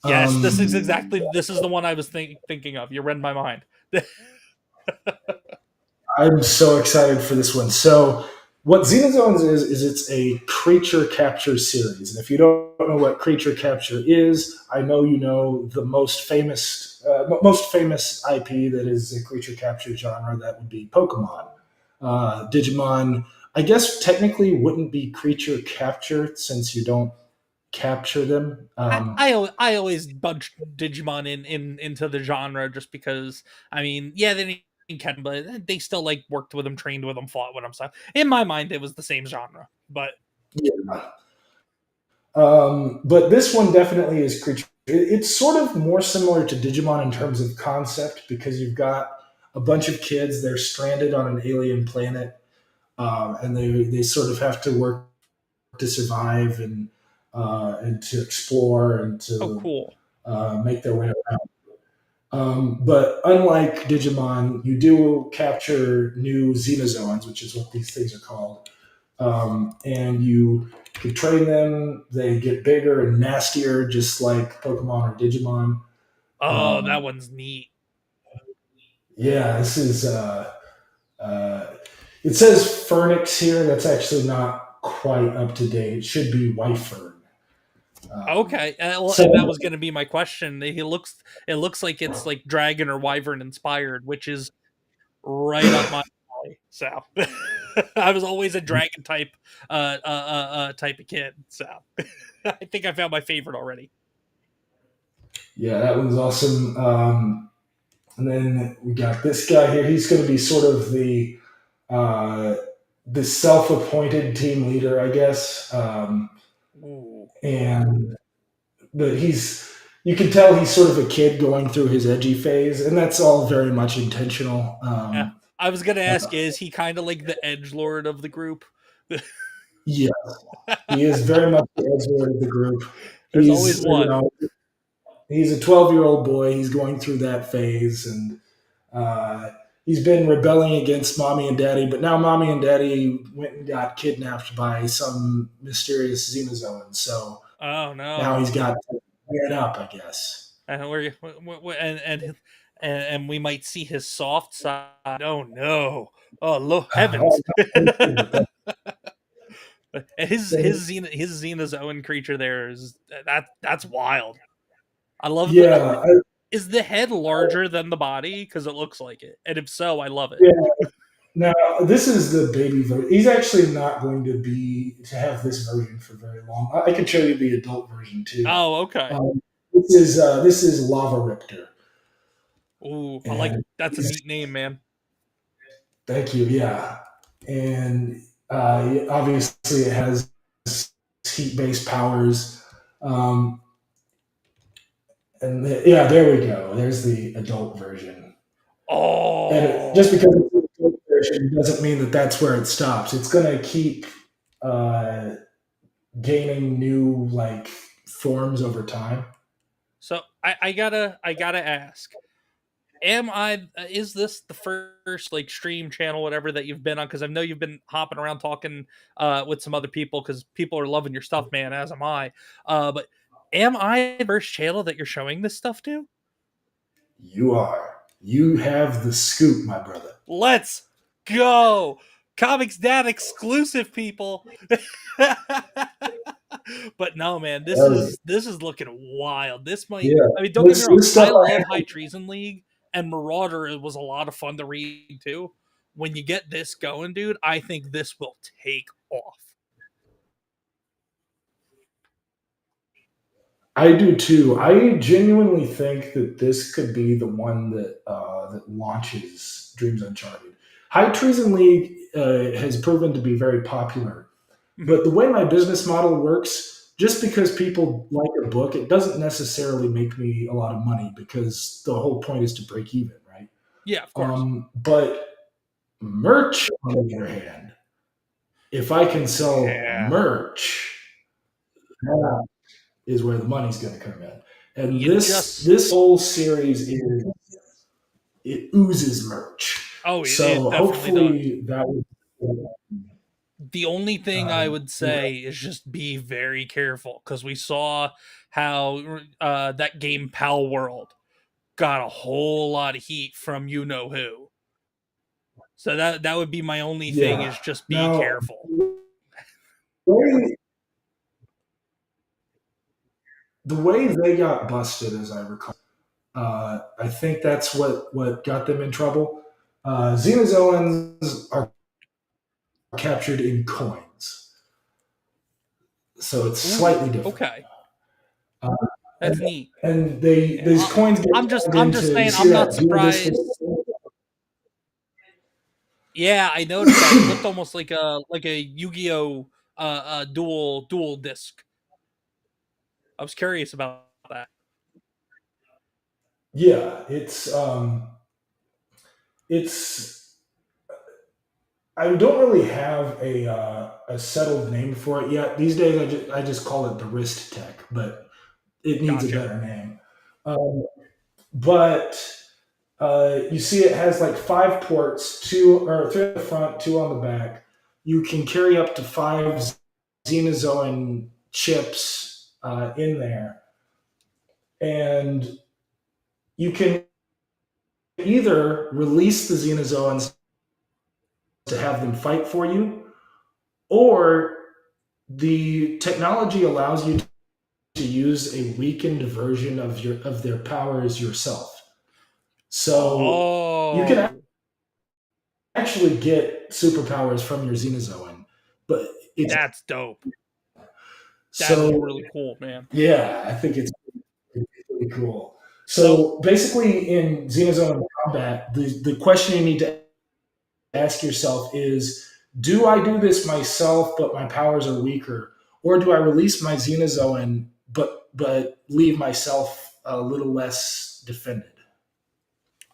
Yes, this is the one I was thinking of. You read my mind. I'm so excited for this one. So, what Xenozones is it's a creature capture series. And if you don't know what creature capture is, I know you know the most famous IP that is a creature capture genre. That would be Pokemon. Digimon, I guess technically wouldn't be creature capture since you don't capture them. I always bunched Digimon into the genre just because, I mean, yeah, they didn't catch them, but they still like worked with them, trained with them, fought with them. So in my mind, it was the same genre. But yeah. But this one definitely is creature. It's sort of more similar to Digimon in terms of concept because you've got a bunch of kids. They're stranded on an alien planet, and they sort of have to work to survive and to explore and to cool. Make their way around. But unlike Digimon, you do capture new Xenozoans, which is what these things are called, and you can train them. They get bigger and nastier, just like Pokemon or Digimon. Oh, that one's neat. Yeah, this is. It says Phoenix here. That's actually not quite up to date. It should be Wyvern. Okay, well, and that was going to be my question. It looks like it's like dragon or wyvern inspired, which is right up my alley. So I was always a dragon type type of kid. So I think I found my favorite already. Yeah, that one's awesome. And then we got this guy here. He's going to be sort of the self-appointed team leader, I guess. But you can tell he's sort of a kid going through his edgy phase, and that's all very much intentional. Yeah. I was going to ask, is he kind of like the edgelord of the group? Yeah, he is very much the edgelord of the group. There's always one. You know, he's a 12-year-old boy. He's going through that phase, and he's been rebelling against mommy and daddy, but now mommy and daddy went and got kidnapped by some mysterious Xenozoan. So oh no! Now he's got to man up, I guess. And we might see his soft side. Oh no! Oh look, heavens! his Xenozoan creature there is that's wild. I love. Yeah. Is the head larger than the body? Because it looks like it, and if so, I love it. Yeah. Now this is the baby version. He's actually not going to have this version for very long. I can show you the adult version too. Oh, okay. This is Lava Riptor. Ooh, I like that's a neat name, man. Thank you. Yeah, and obviously it has heat-based powers. Yeah, there we go. There's the adult version. Oh, and just because it's the adult version doesn't mean that that's where it stops. It's going to keep gaining new like forms over time. So I gotta ask, is this the first like stream channel, whatever that you've been on? Because I know you've been hopping around talking with some other people because people are loving your stuff, man, as am I. But am I the first channel that you're showing this stuff to? You are. You have the scoop, my brother. Let's go. Comics Dad exclusive, people. But no, man, this is looking wild. This might. Yeah. I mean, don't get me wrong. I love High Treason League, and Merauder was a lot of fun to read too. When you get this going, dude, I think this will take off. I do too. I genuinely think that this could be the one that that launches Dreams Uncharted. High Treason League has proven to be very popular. But the way my business model works, just because people like a book, it doesn't necessarily make me a lot of money because the whole point is to break even, right? Yeah, of course. But merch, on the other hand, if I can sell merch, that is where the money's going to come in. And this whole series it oozes merch. Oh, so hopefully that will. The only thing I would say is just be very careful, because we saw how that game Pal World got a whole lot of heat from you know who. So that would be my only thing, is just be careful. The way they got busted, as I recall, I think that's what got them in trouble. Xenozoans are captured in coins, so it's slightly different. Okay, that's neat. And these coins get. I'm just saying, I'm not surprised. Yeah, I noticed that. It looked almost like a Yu-Gi-Oh dual disc. I was curious about that. Yeah, it's I don't really have a settled name for it yet. These days, I just call it the wrist tech, but it needs a better name. But you see, it has like 5 ports, 3 at the front, 2 on the back. You can carry up to 5 Xenozoan chips in there, and you can either release the Xenozoans to have them fight for you, or the technology allows you to use a weakened version of their powers yourself. So you can actually get superpowers from your Xenozoan, but that's dope. That's really cool, man. Yeah, I think it's really cool. So basically, in Xenozoan combat, the question you need to ask yourself is, do I do this myself, but my powers are weaker? Or do I release my Xenozoan, but leave myself a little less defended?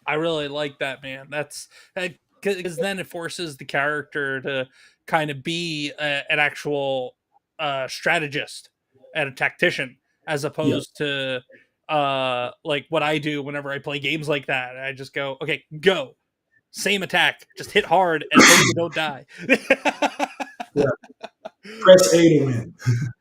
I really like that, man. That's because then it forces the character to kind of be an actual strategist and a tactician, as opposed to like what I do whenever I play games like that. I just go, okay, go. Same attack, just hit hard and hope you don't die. Yeah. Press A to win.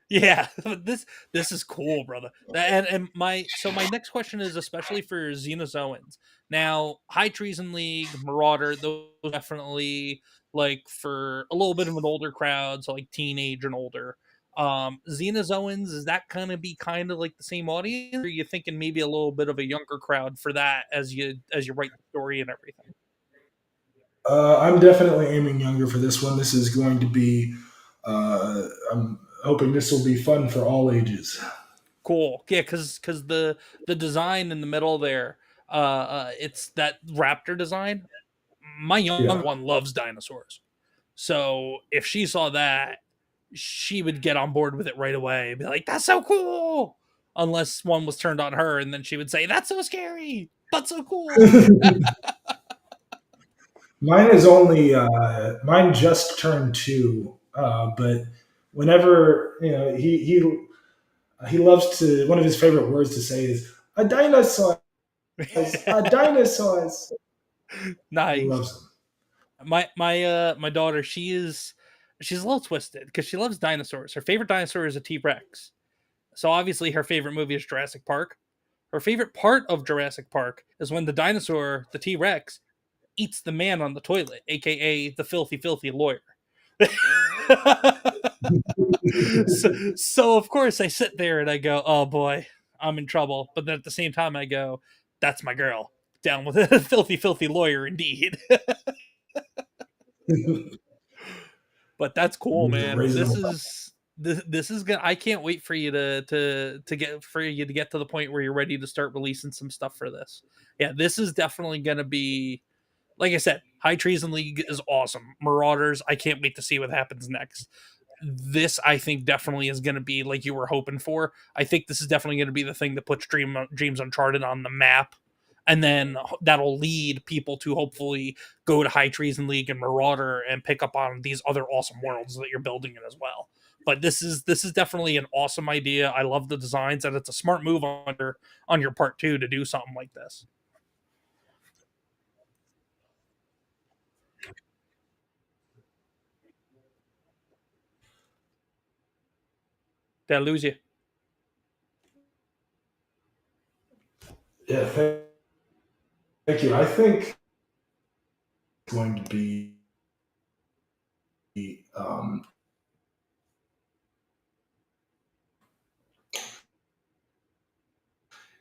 Yeah, this is cool, brother. And my next question is especially for Xenozoans. Now, High Treason League, Merauder, those definitely like for a little bit of an older crowd, so like teenage and older. Xenozoans, is that gonna be kind of like the same audience, or are you thinking maybe a little bit of a younger crowd for that as you write the story and everything? I'm definitely aiming younger for this one. This is going to be. I'm hoping this will be fun for all ages. Cool, yeah, because the design in the middle there, it's that raptor design. My young one loves dinosaurs, so if she saw that, she would get on board with it right away and be like, "That's so cool." Unless one was turned on her, and then she would say, "That's so scary, but so cool." Mine is only mine just turned 2, but whenever he loves to, one of his favorite words to say is a dinosaur, a dinosaurs. Nice. He loves them. My daughter, she's a little twisted because she loves dinosaurs. Her favorite dinosaur is a T-Rex. So obviously her favorite movie is Jurassic Park. Her favorite part of Jurassic Park is when the dinosaur, the T-Rex, eats the man on the toilet, aka the filthy lawyer. so of course I sit there and I go, oh boy, I'm in trouble. But then at the same time I go, that's my girl. Down with a filthy lawyer indeed. But that's cool, man. This is good. I can't wait for you to get to the point where you're ready to start releasing some stuff for this. Yeah, this is definitely gonna be like I said, High Treason League is awesome. Marauders, I can't wait to see what happens next. This, I think, definitely is going to be like you were hoping for. I think this is definitely going to be the thing that puts Dreams Uncharted on the map. And then that'll lead people to hopefully go to High Treason League and Marauder and pick up on these other awesome worlds that you're building in as well. But this is definitely an awesome idea. I love the designs, and it's a smart move on your part too to do something like this. Did I lose you? Yeah, thank you. I think it's going to be um,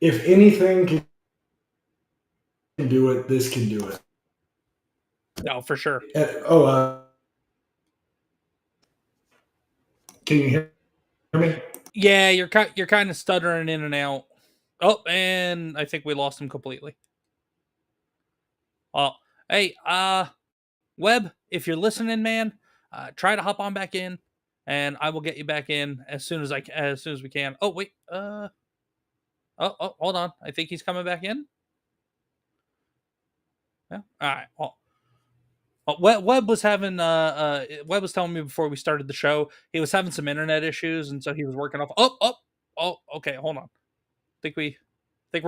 if anything can do it, this can do it. No, for sure. Can you hear me? Yeah, you're kind of stuttering in and out. Oh, and I think we lost him completely. Oh, hey, Webb, if you're listening, man, try to hop on back in, and I will get you back in as soon as we can. Oh wait, hold on. I think he's coming back in. Yeah. All right. Well, Webb was having Webb was telling me before we started the show he was having some internet issues, and so he was working off. Oh. Okay, hold on. Think we're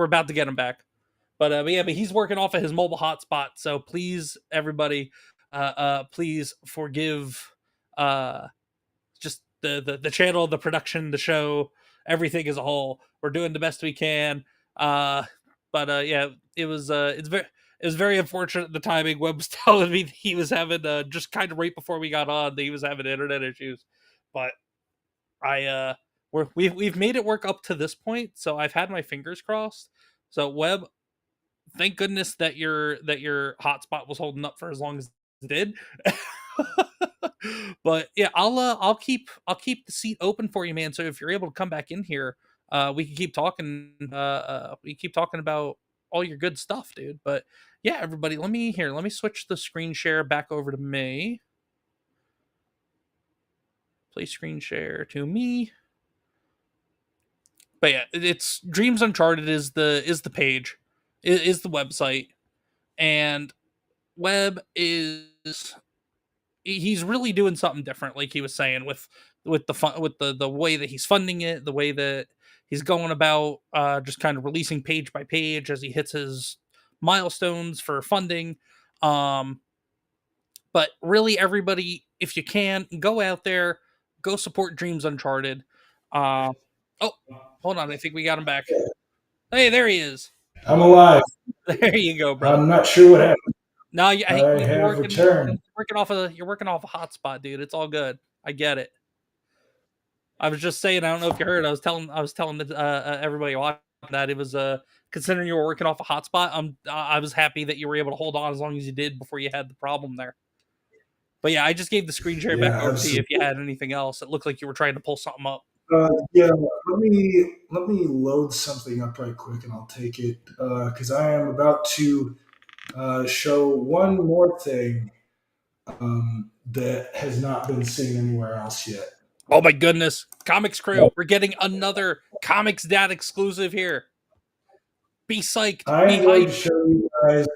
about to get him back. But yeah, but he's working off of his mobile hotspot. So please, everybody, please forgive just the channel, the production, the show, everything as a whole. We're doing the best we can. But yeah, it was very unfortunate the timing. Webb was telling me he was having just kind of right before we got on, that he was having internet issues. But we've made it work up to this point, so I've had my fingers crossed. So Webb, thank goodness that your hotspot was holding up for as long as it did. But yeah, I'll keep the seat open for you, man. So if you're able to come back in here, we can keep talking. We keep talking about all your good stuff, dude. But yeah, everybody, let me switch the screen share back over to me. Play screen share to me. But yeah, it's Dreams Uncharted is the page, is the website, and Webb is he's really doing something different, like he was saying, with the fun, with the way that he's funding it, the way that he's going about just kind of releasing page by page as he hits his milestones for funding. Um, but really, everybody, if you can, go out there, go support Dreams Uncharted. Uh, oh, hold on, I think we got him back. Hey, there he is. I'm alive. There you go, brother. I'm not sure what happened. No, I have returned. You're working off a hotspot, dude. It's all good. I get it. I was just saying, I don't know if you heard. I was telling everybody watching that it was considering you were working off a hotspot. I was happy that you were able to hold on as long as you did before you had the problem there. But yeah, I just gave the screen share back over to you if you had anything else. It looked like you were trying to pull something up. Yeah, let me load something up right quick, and I'll take it because I am about to show one more thing that has not been seen anywhere else yet. Oh my goodness, Comics Crew, we're getting another Comics Dad exclusive here. Be psyched. I'm going to show you guys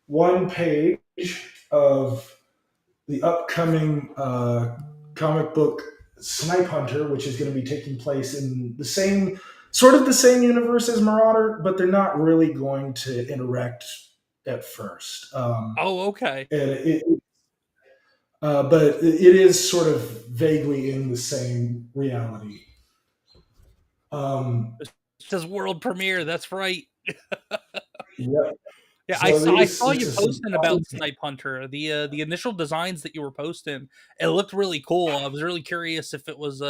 one page of the upcoming comic book Snipe Hunter, which is going to be taking place in the same universe as Marauder, but they're not really going to interact at first. Okay. But it is sort of vaguely in the same reality. It's his world premiere. That's right. Yep. Yeah, so I saw you posting about Snipe Hunter. The initial designs that you were posting, it looked really cool. I was really curious if it was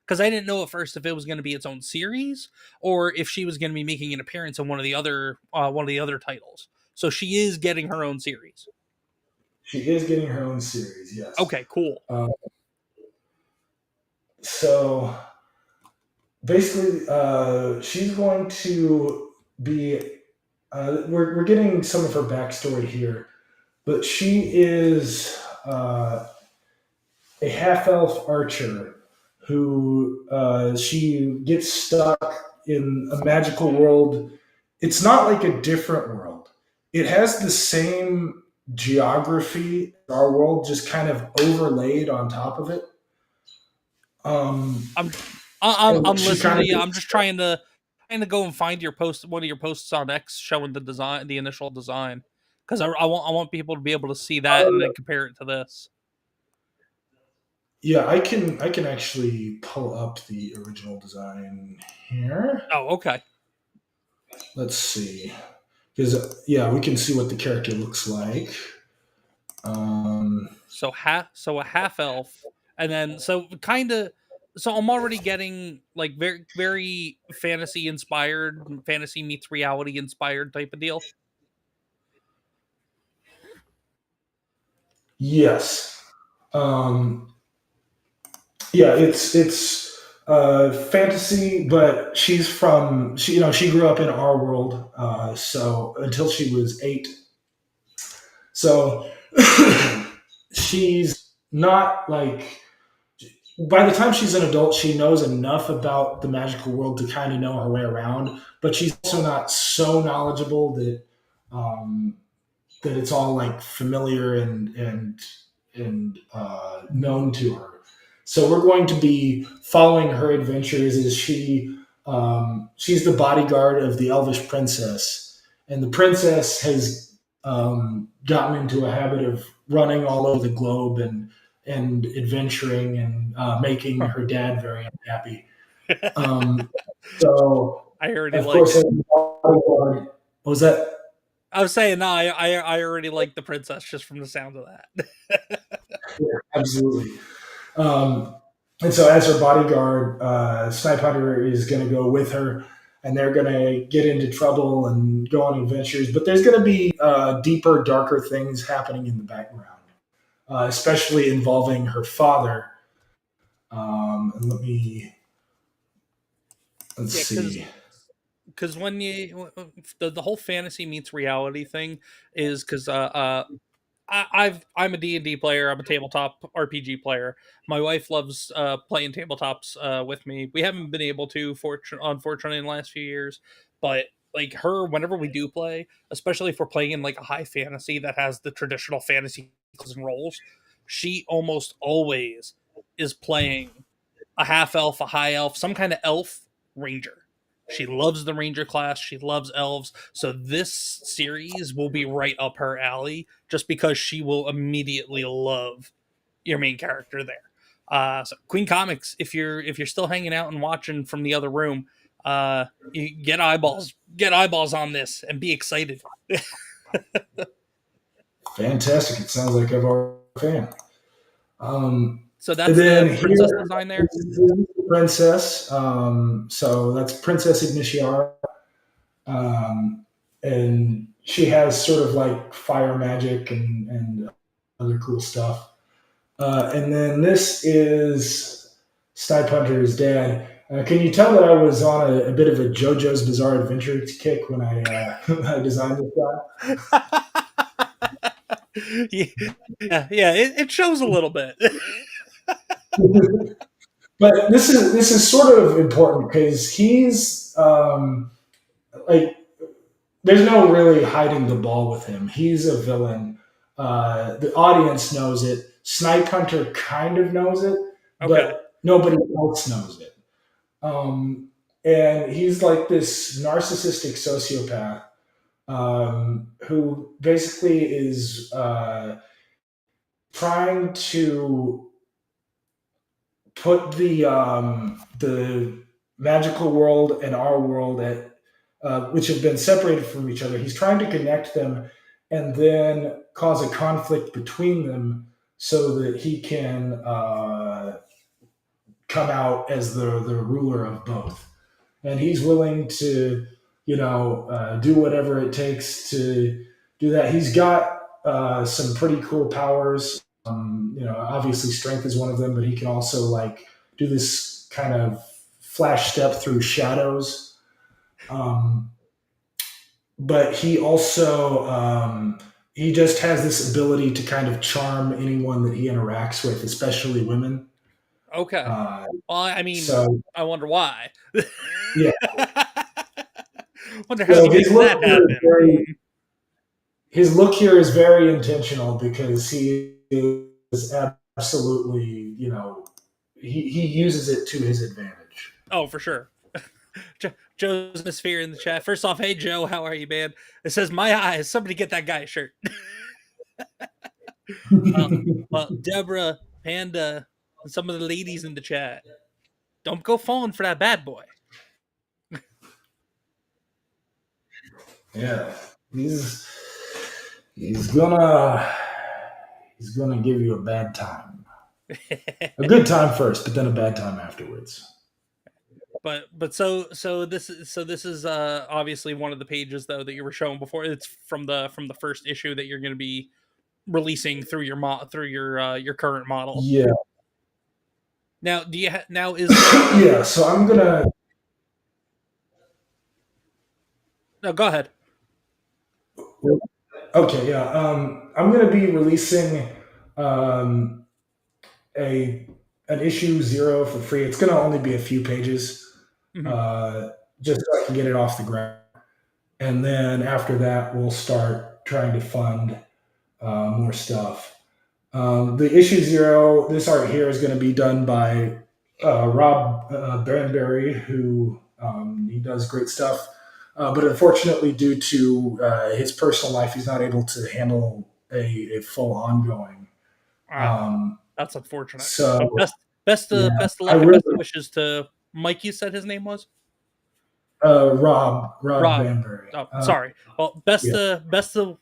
because I didn't know at first if it was going to be its own series or if she was going to be making an appearance in one of the other titles. So she is getting her own series. She is getting her own series. Yes. Okay. Cool. So basically, she's going to be we're getting some of her backstory here, but she is a half elf archer who she gets stuck in a magical world. It's not like a different world. It has the same geography as our world, just kind of overlaid on top of it. I'm I'm She listening kind to of you. I'm just trying to go and find your post, one of your posts on X showing the design, the initial design, because I want people to be able to see that and then compare it to this. yeah, I can actually pull up the original design here. Oh, okay. Let's see, because yeah, we can see what the character looks like. Um, So a half elf, and then so I'm already getting like very fantasy inspired, fantasy meets reality inspired type of deal. yes, um, yeah, it's fantasy, but she grew up in our world, so until she was 8, so she's not like by the time she's an adult, she knows enough about the magical world to kind of know her way around, but she's also not so knowledgeable um, that it's all like familiar and known to her. So we're going to be following her adventures as she's the bodyguard of the Elvish princess, and the princess has gotten into a habit of running all over the globe and adventuring and making her dad very unhappy. Um, so I already of like course, it. what was that? I was saying, no, I already like the princess just from the sound of that. Yeah, absolutely. Um, and so, as her bodyguard, Snipe Hunter is going to go with her, and they're going to get into trouble and go on adventures. But there's going to be deeper, darker things happening in the background, especially involving her father. And let's see. Because when the whole fantasy meets reality thing is because I'm a D&D player. I'm a tabletop RPG player. My wife loves playing tabletops with me. We haven't been able to, unfortunately, in the last few years. But like her, whenever we do play, especially if we're playing in like a high fantasy that has the traditional fantasy and roles, she almost always is playing a half elf, a high elf, some kind of elf ranger. She loves the ranger class. She loves elves. So this series will be right up her alley just because she will immediately love your main character there. So Queen Comics, if you're still hanging out and watching from the other room, you get eyeballs on this and be excited. Fantastic! It sounds like I've already a fan. So And that's then the princess here, design there. princess. So that's Princess Ignatiara, and she has sort of like fire magic and other cool stuff. And then this is Snipe Hunter's dad. Can you tell that I was on a bit of a JoJo's Bizarre Adventure kick when I designed this guy? Yeah, it shows a little bit. But this is sort of important because he's like there's no really hiding the ball with him. He's a villain. The audience knows it. Snipe Hunter kind of knows it, Okay. but nobody else knows it. And he's like this narcissistic sociopath who basically is trying to put the magical world and our world which have been separated from each other. He's trying to connect them and then cause a conflict between them so that he can come out as the ruler of both. And he's willing to, do whatever it takes to do that. He's got some pretty cool powers. Obviously strength is one of them, but he can also like do this kind of flash step through shadows. Um, but he also he just has this ability to kind of charm anyone that he interacts with, especially women. Okay. Well, I mean, So I wonder why. yeah, Wonder how so he makes that happen. his look here is very intentional because he is absolutely, he uses it to his advantage. Oh, for sure. Joe's Sphere in the chat. First off, hey Joe, how are you, man? It says my eyes. Somebody get that guy a shirt. Well, Deborah, Panda, and some of the ladies in the chat. Don't go falling for that bad boy. Yeah, he's he's gonna he's gonna give you a bad time. A good time first, but then a bad time afterwards. But so this is obviously one of the pages though that you were showing before. It's from the first issue that you're going to be releasing through your current model. Yeah. Now, do you now is yeah? So I'm gonna. No, go ahead. Okay, yeah. I'm gonna be releasing um, an issue 0 for free. It's gonna only be a few pages, just so I can get it off the ground, and then after that, we'll start trying to fund more stuff. The issue 0, this art here is going to be done by Rob Branberry, who he does great stuff. But unfortunately, due to his personal life, he's not able to handle a full ongoing. That's unfortunate. So best of luck and best wishes to Mike. You said his name was Rob Branberry. Oh, sorry. Well, best of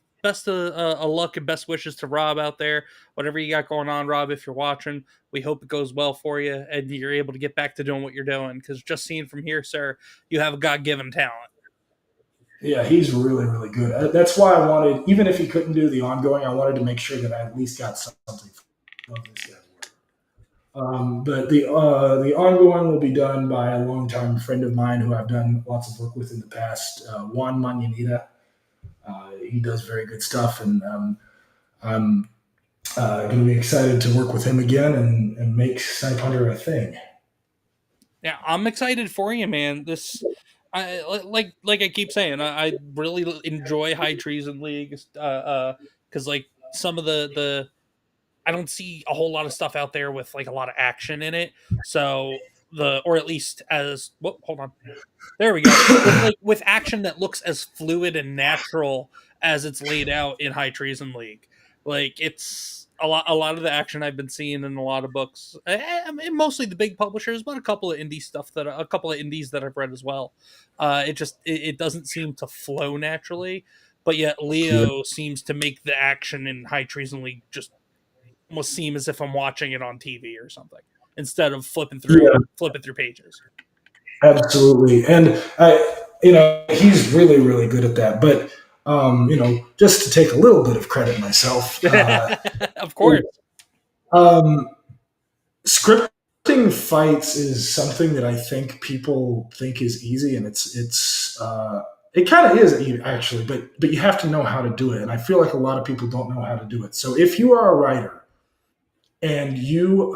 luck and best wishes to Rob out there. Whatever you got going on, Rob, if you're watching, we hope it goes well for you and you're able to get back to doing what you're doing. Because just seeing from here, sir, you have a God-given talent. Yeah, he's really, really good. That's why I wanted, even if he couldn't do the ongoing, I wanted to make sure that I at least got something from this guy. But the ongoing will be done by a longtime friend of mine who I've done lots of work with in the past, Juan Mananita. He does very good stuff, and I'm going to be excited to work with him again and make Snipe Hunter a thing. Yeah, I'm excited for you, man. Like I keep saying, I really enjoy High Treason League because like some of the I don't see a whole lot of stuff out there with like a lot of action in it. So or at least hold on. There we go. With action that looks as fluid and natural as it's laid out in High Treason League. Like it's a lot of the action I've been seeing in a lot of books, mostly the big publishers, but a couple of indies that I've read as well. It doesn't seem to flow naturally, but yet Leo seems to make the action in High Treason League just almost seem as if I'm watching it on TV or something instead of flipping through pages. Absolutely, and he's really, really good at that. But just to take a little bit of credit myself, of course. Scripting fights is something that I think people think is easy, and it kind of is actually, but you have to know how to do it. And I feel like a lot of people don't know how to do it. So if you are a writer and you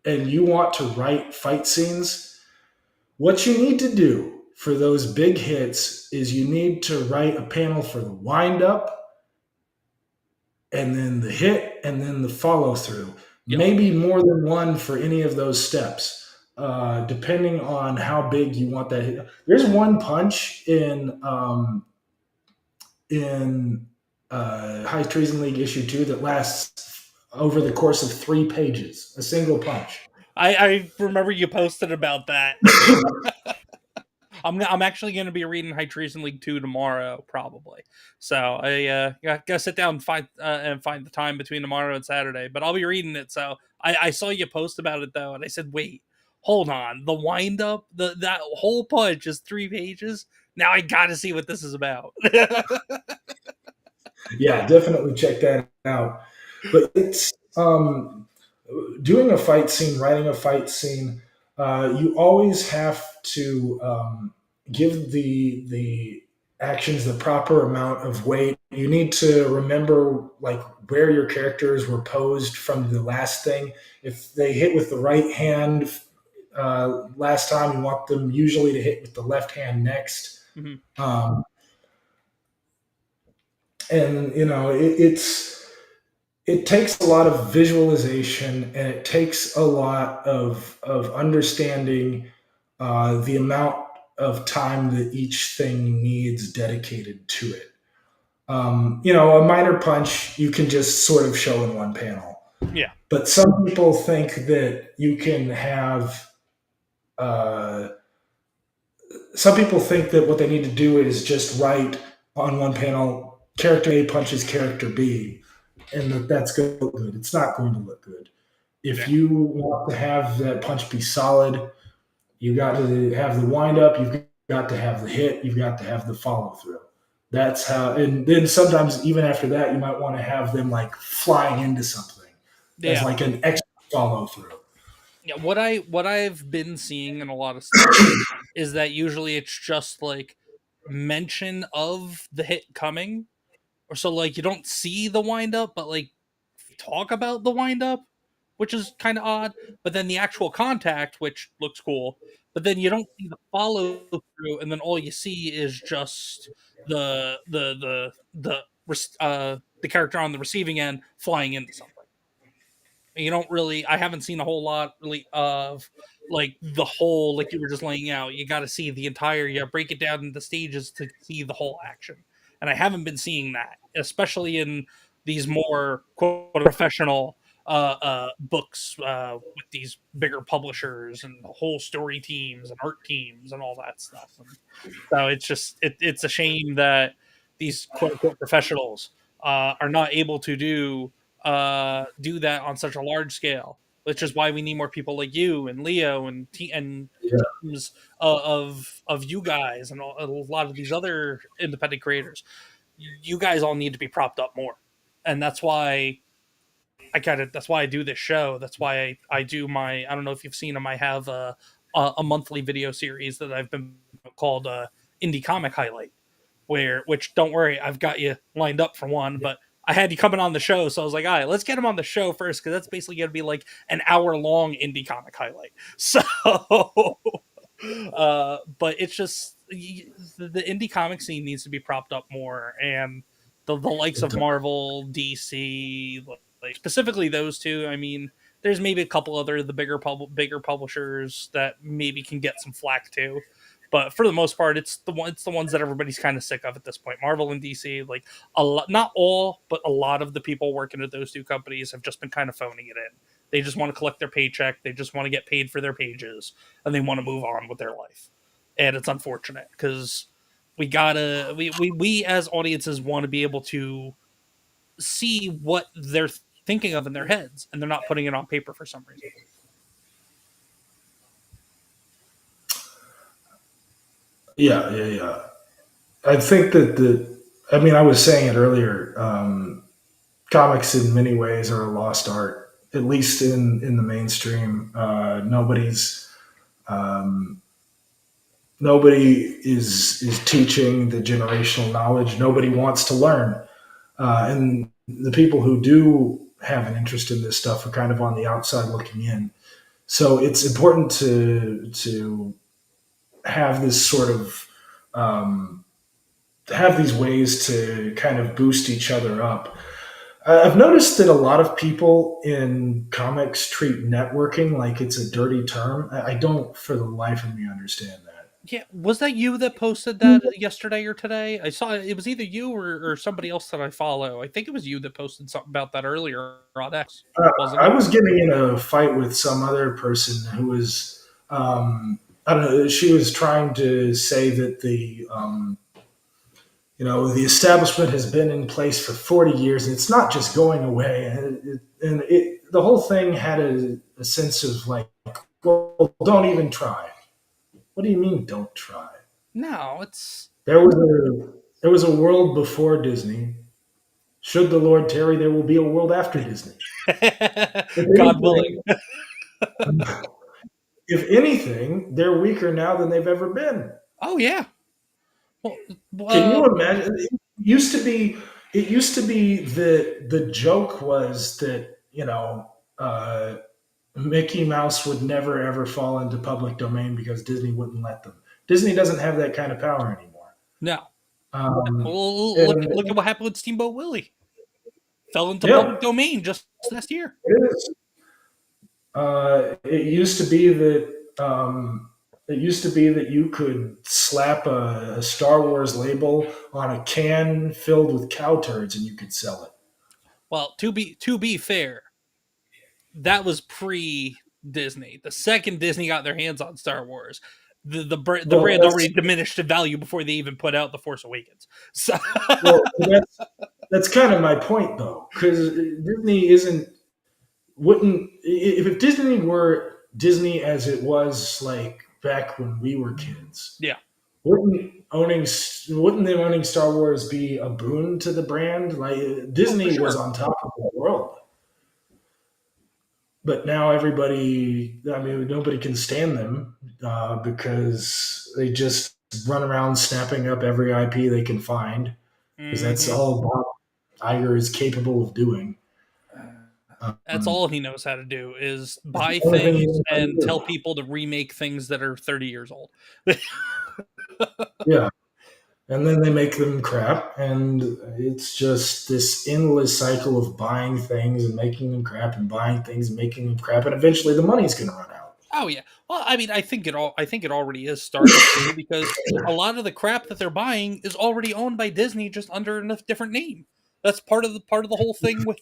want to write fight scenes, what you need to do for those big hits is you need to write a panel for the wind up and then the hit and then the follow through. Yep. Maybe more than one for any of those steps, depending on how big you want that hit. There's one punch in High Treason League issue 2 that lasts over the course of 3 pages, a single punch. I remember you posted about that. I'm actually going to be reading High Treason League 2 tomorrow, probably. So I gotta sit down and find the time between tomorrow and Saturday. But I'll be reading it. So I saw you post about it though, and I said, wait, hold on, the wind up, that whole punch is 3 pages. Now I got to see what this is about. Yeah, definitely check that out. But it's doing a fight scene, writing a fight scene. You always have to give the actions the proper amount of weight. You need to remember like where your characters were posed from the last thing. If they hit with the right hand last time, you want them usually to hit with the left hand next. Mm-hmm. And it takes a lot of visualization, and it takes a lot of understanding the amount of time that each thing needs dedicated to it. A minor punch you can just sort of show in one panel. Yeah. But some people think that you can have. Some people think that what they need to do is just write on one panel, character A punches character B, and that's going to look good. It's not going to look good. If you want to have that punch be solid, you got to have the wind up, you've got to have the hit, you've got to have the follow through. That's how, and then sometimes even after that, you might want to have them like flying into something as like an extra follow through. Yeah, what I've been seeing in a lot of stuff is that usually it's just like mention of the hit coming, or so like you don't see the wind up, but like talk about the wind up, which is kind of odd. But then the actual contact, which looks cool, but then you don't see the follow through, and then all you see is just the character on the receiving end flying into something. You don't really, I haven't seen a whole lot really of like the whole, like you were just laying out. You got to see the entire, you break it down into stages to see the whole action. And I haven't been seeing that, especially in these more quote professional books with these bigger publishers and the whole story teams and art teams and all that stuff. And so it's just, it's a shame that these quote unquote professionals are not able to do that on such a large scale, which is why we need more people like you and Leo and teams of you guys and a lot of these other independent creators. You guys all need to be propped up more, and that's why that's why I do this show. That's why I do my, I don't know if you've seen them, I have a monthly video series that I've been called Indie Comic Highlight, which don't worry, I've got you lined up for one, but I had you coming on the show, so I was like, all right, let's get him on the show first, because that's basically going to be like an hour-long indie comic highlight. So, but it's just, the indie comic scene needs to be propped up more, and the likes of Marvel, DC, like specifically those two, I mean, there's maybe a couple other, the bigger publishers that maybe can get some flack too. But for the most part, it's the ones that everybody's kind of sick of at this point. Marvel and DC, like a lot, not all, but a lot of the people working at those two companies have just been kind of phoning it in. They just want to collect their paycheck. They just want to get paid for their pages, and they want to move on with their life. And it's unfortunate because we as audiences want to be able to see what they're thinking of in their heads, and they're not putting it on paper for some reason. Yeah. I think that I was saying it earlier. Comics in many ways are a lost art, at least in the mainstream. Nobody is teaching the generational knowledge. Nobody wants to learn, and the people who do have an interest in this stuff are kind of on the outside looking in. So it's important to have this sort of have these ways to kind of boost each other up. I've noticed that a lot of people in comics treat networking like it's a dirty term. I don't, for the life of me, understand that. Yeah, was that you that posted that yesterday or today? I saw it was either you or somebody else that I follow. I think it was you that posted something about that earlier on X. I was getting in a fight with some other person who was, I don't know, she was trying to say that the establishment has been in place for 40 years and it's not just going away. And the whole thing had a sense of like, well, don't even try. What do you mean, don't try? No, it's there was a world before Disney. Should the Lord tarry, there will be a world after Disney. God willing. If anything, they're weaker now than they've ever been. Oh yeah. Well, Can you imagine? It used to be that the joke was that, Mickey Mouse would never ever fall into public domain because Disney wouldn't let them. Disney doesn't have that kind of power anymore. no. Um, Well, and look at what happened with Steamboat Willie. Fell into yeah, public domain just last year. it is. It used to be that you could slap a Star Wars label on a can filled with cow turds and you could sell it. Well, to be fair, that was pre Disney. The second Disney got their hands on Star Wars, the Well, brand already diminished in value before they even put out The Force Awakens. So well, that's kind of my point, though, because Disney wouldn't if Disney were Disney as it was like back when we were kids. yeah. Wouldn't them owning Star Wars be a boon to the brand? Like Disney sure. was on top of the world, but now nobody can stand them because they just run around snapping up every IP they can find because that's Mhm. all Bob Iger is capable of doing. That's all he knows how to do is buy The only thing he things knows how to and do. tell people to remake things that are 30 years old. Yeah. And then they make them crap, and it's just this endless cycle of buying things and making them crap and buying things and making them crap, and eventually the money's going to run out. Oh yeah. Well, I mean, I think it already is starting to because a lot of the crap that they're buying is already owned by Disney just under a different name. That's part of the whole thing with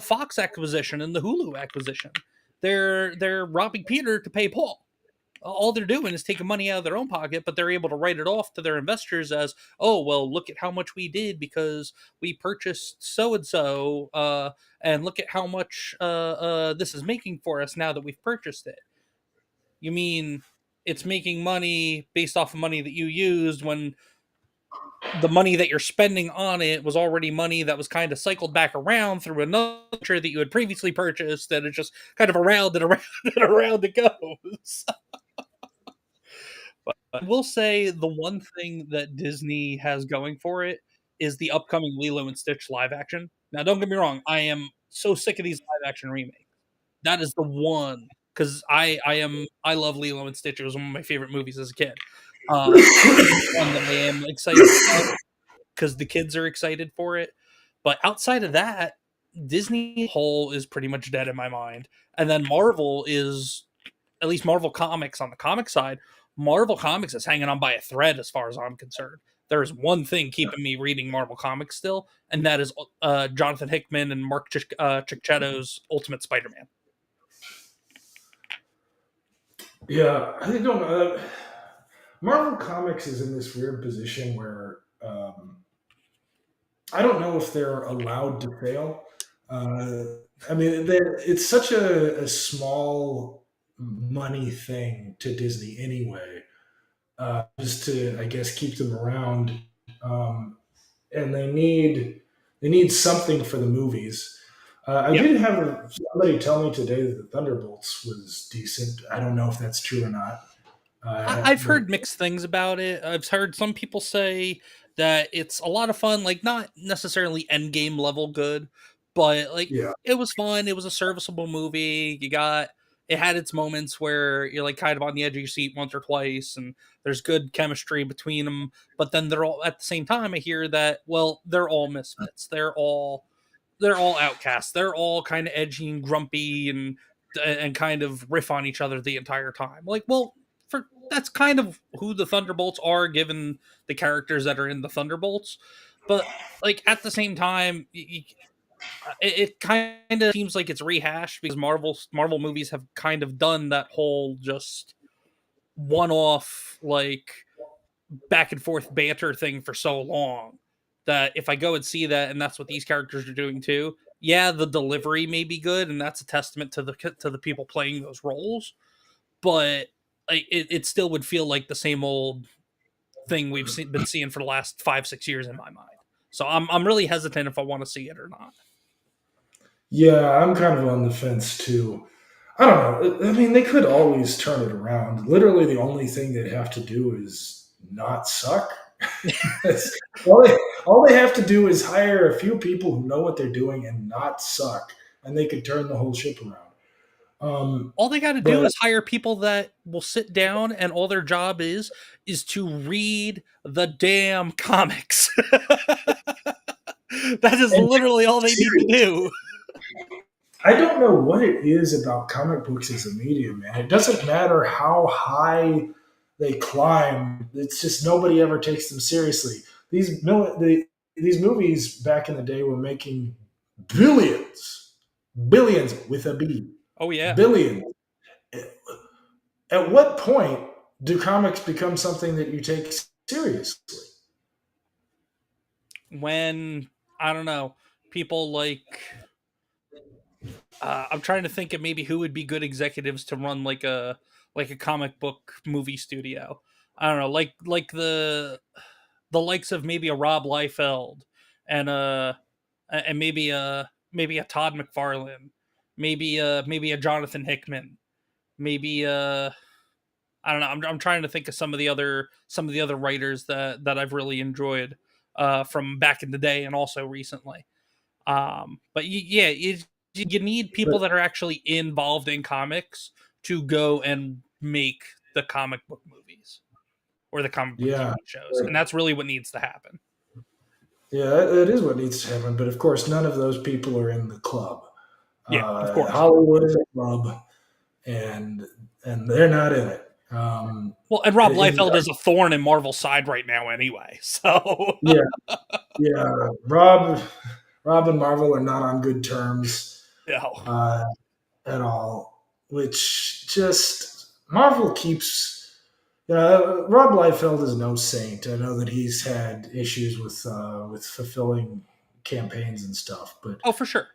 Fox acquisition and the Hulu acquisition. They're robbing Peter to pay Paul. All they're doing is taking money out of their own pocket, but they're able to write it off to their investors as, oh, well, look at how much we did because we purchased so and so, and look at how much this is making for us now that we've purchased it. You mean it's making money based off of money that you used when the money that you're spending on it was already money that was kind of cycled back around through another that you had previously purchased, that it's just kind of around and around and around it goes. But I will say the one thing that Disney has going for it is the upcoming Lilo and Stitch live action. Now, don't get me wrong, I am so sick of these live action remakes. That is the one because I love Lilo and Stitch. It was one of my favorite movies as a kid. It's one that I am excited about because the kids are excited for it. But outside of that, Disney whole is pretty much dead in my mind. And then Marvel is at least Marvel Comics on the comic side. Marvel Comics is hanging on by a thread as far as I'm concerned. There's one thing keeping me reading Marvel Comics still, and that is Jonathan Hickman and Mark Cicchetto's Ultimate Spider-Man. Yeah, I don't know. Marvel Comics is in this weird position where I don't know if they're allowed to fail. It's such a small money thing to Disney anyway, just to, I guess, keep them around. And they need something for the movies. I did have somebody tell me today that the Thunderbolts was decent. I don't know if that's true or not. I've heard mixed things about it. I've heard some people say that it's a lot of fun, like not necessarily end game level good, but like Yeah. it was fun. It was a serviceable movie. It had its moments where you're like kind of on the edge of your seat once or twice, and there's good chemistry between them. But then they're all at the same time. I hear that they're all misfits. They're all outcasts. They're all kind of edgy and grumpy and kind of riff on each other the entire time. Like, well, that's kind of who the Thunderbolts are, given the characters that are in the Thunderbolts. But like at the same time, it kind of seems like it's rehashed because Marvel movies have kind of done that whole just one-off like back and forth banter thing for so long that if I go and see that and that's what these characters are doing too, yeah, the delivery may be good and that's a testament to the people playing those roles, but like it still would feel like the same old thing been seeing for the last 5-6 years in my mind. So I'm really hesitant if I want to see it or not. Yeah, I'm kind of on the fence too. I don't know. I mean, they could always turn it around. Literally, the only thing they'd have to do is not suck. all they have to do is hire a few people who know what they're doing and not suck, and they could turn the whole ship around. All they got to do is hire people that will sit down and all their job is to read the damn comics. That is literally all they need to do. I don't know what it is about comic books as a medium, man. It doesn't matter how high they climb. It's just nobody ever takes them seriously. These movies back in the day were making billions with a B. Oh yeah, billions. At what point do comics become something that you take seriously? When, I don't know, people like I'm trying to think of maybe who would be good executives to run like a comic book movie studio. I don't know, like the likes of maybe a Rob Liefeld and maybe a Todd McFarlane, maybe a Jonathan Hickman, maybe I don't know. I'm trying to think of some of the other writers that I've really enjoyed from back in the day and also recently. But yeah, you need people that are actually involved in comics to go and make the comic book movies or the comic book TV shows, and that's really what needs to happen. Yeah, that is what needs to happen. But of course, none of those people are in the club. Yeah, of course. Hollywood is a club, and they're not in it. Well, and Rob Liefeld is a thorn in Marvel's side right now, anyway. So yeah, Rob and Marvel are not on good terms. No. At all. Which just Marvel keeps. Rob Liefeld is no saint. I know that he's had issues with fulfilling campaigns and stuff, but for sure.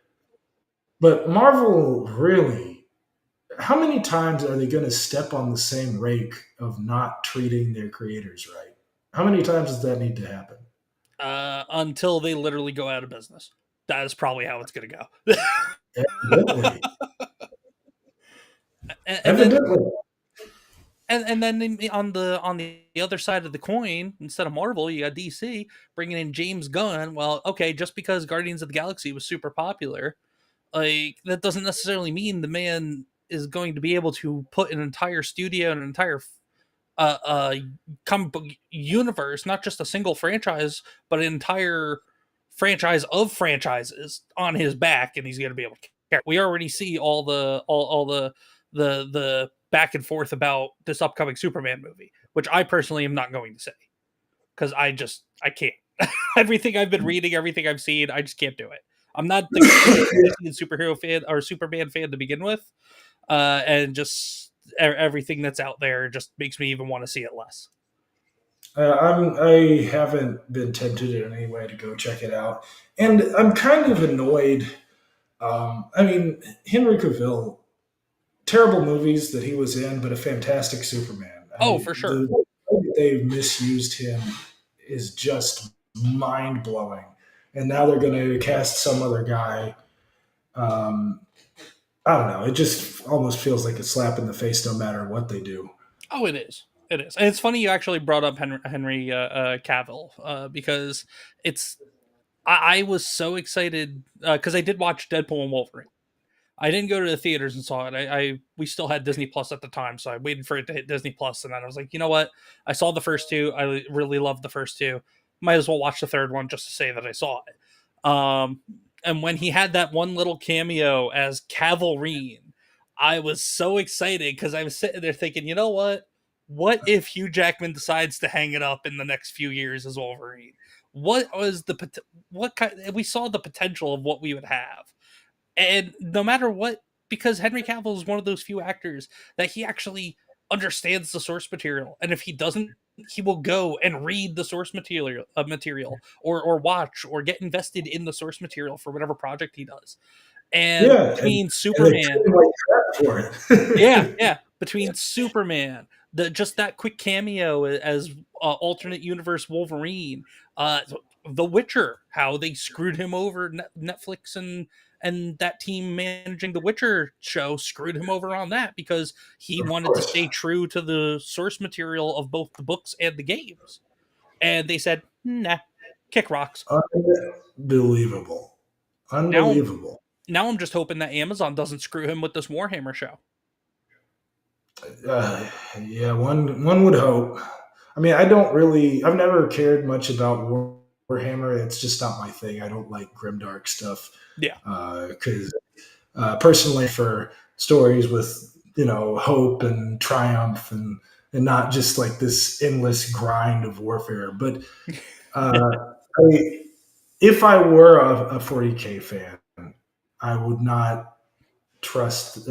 But Marvel really, how many times are they going to step on the same rake of not treating their creators right? How many times does that need to happen? Until they literally go out of business. That is probably how it's going to go. Evidently. And then on the other side of the coin, instead of Marvel, you got DC bringing in James Gunn. Well, okay, just because Guardians of the Galaxy was super popular, like that doesn't necessarily mean the man is going to be able to put an entire studio and an entire comic book universe, not just a single franchise, but an entire franchise of franchises on his back, and he's going to be able to care. We already see all the back and forth about this upcoming Superman movie, which I personally am not going to say because I can't. Everything I've been reading, everything I've seen, I just can't do it. I'm not the superhero fan or Superman fan to begin with, and just everything that's out there just makes me even want to see it less. I haven't been tempted in any way to go check it out, and I'm kind of annoyed. I mean, Henry Cavill, terrible movies that he was in, but a fantastic Superman. For sure. The way that they've misused him is just mind blowing, and now they're going to cast some other guy. I don't know. It just almost feels like a slap in the face, no matter what they do. Oh, it is. It is. And it's funny you actually brought up Henry Cavill because I was so excited because I did watch Deadpool and Wolverine. I didn't go to the theaters and saw it. We still had Disney Plus at the time, so I waited for it to hit Disney Plus, and then I was like, you know what? I saw the first two. I really loved the first two. Might as well watch the third one just to say that I saw it. And when he had that one little cameo as Cavalrine, I was so excited because I was sitting there thinking, you know what? What if Hugh Jackman decides to hang it up in the next few years as Wolverine? What was we saw the potential of what we would have. And no matter what, because Henry Cavill is one of those few actors that he actually understands the source material. And if he doesn't, he will go and read the source material or watch or get invested in the source material for whatever project he does. And between Superman, between Superman, just that quick cameo as alternate universe Wolverine, The Witcher, how they screwed him over Netflix and that team managing the Witcher show screwed him over on that because he wanted to stay true to the source material of both the books and the games. And they said, nah, kick rocks. Unbelievable. Unbelievable. Now I'm just hoping that Amazon doesn't screw him with this Warhammer show. Yeah, one would hope. I mean, I've never cared much about Warhammer. It's just not my thing. I don't like grimdark stuff. Yeah. Because personally, for stories with, hope and triumph and not just like this endless grind of warfare. But if I were a 40K fan, I would not trust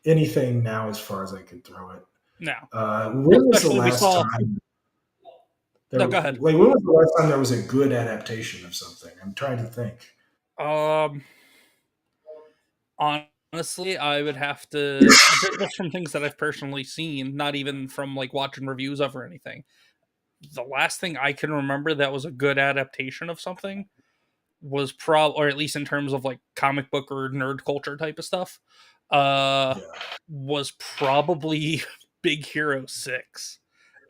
anything now as far as I could throw it. No. When was the last time? No, go ahead. Like, when was the last time there was a good adaptation of something? I'm trying to think. Honestly, I would have to just from things that I've personally seen, not even from like watching reviews of or anything. The last thing I can remember that was a good adaptation of something was or at least in terms of like comic book or nerd culture type of stuff, was probably Big Hero 6.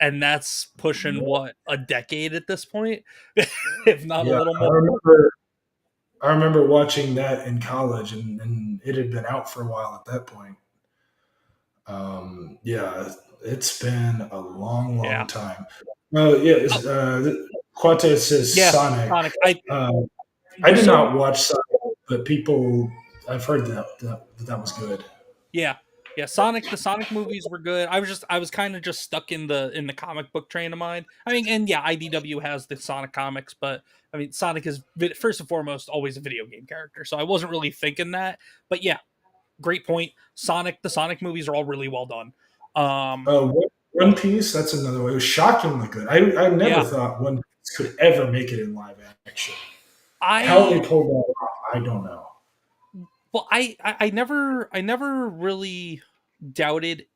And that's pushing what, a decade at this point, if not a little more. I remember watching that in college, and it had been out for a while at that point. It's been a long time. Quate says Sonic. I did not watch Sonic, but I've heard that was good. Yeah. The Sonic movies were good. I was kind of just stuck in the comic book train of mine. I mean, and yeah, IDW has the Sonic comics, but I mean, Sonic is first and foremost always a video game character, so I wasn't really thinking that. But yeah, great point. The Sonic movies are all really well done. One Piece, that's another way. It was shockingly good. I never thought One Piece could ever make it in live action. How they pulled that off, I don't know. Well, I never really doubted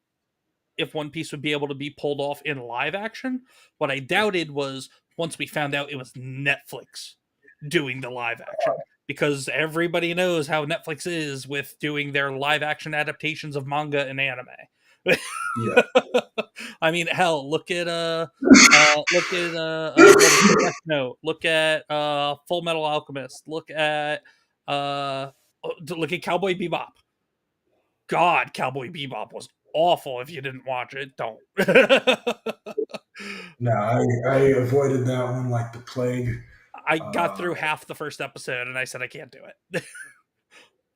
if One Piece would be able to be pulled off in live action. What I doubted was once we found out it was Netflix doing the live action, because everybody knows how Netflix is with doing their live action adaptations of manga and anime. Yeah. I mean, hell, look at look at Full Metal Alchemist, look at Cowboy Bebop. God, Cowboy Bebop was awful. If you didn't watch it, don't. No, I avoided that one like the plague. I got through half the first episode and I said I can't do it.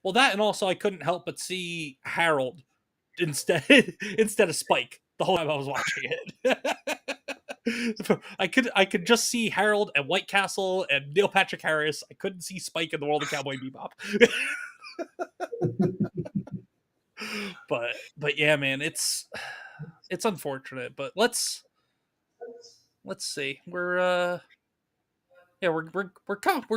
Well, that, and also I couldn't help but see Harold instead of Spike the whole time I was watching it. I could just see Harold and White Castle and Neil Patrick Harris. I couldn't see Spike in the world of Cowboy Bebop. But yeah, man, it's unfortunate, but let's see. We're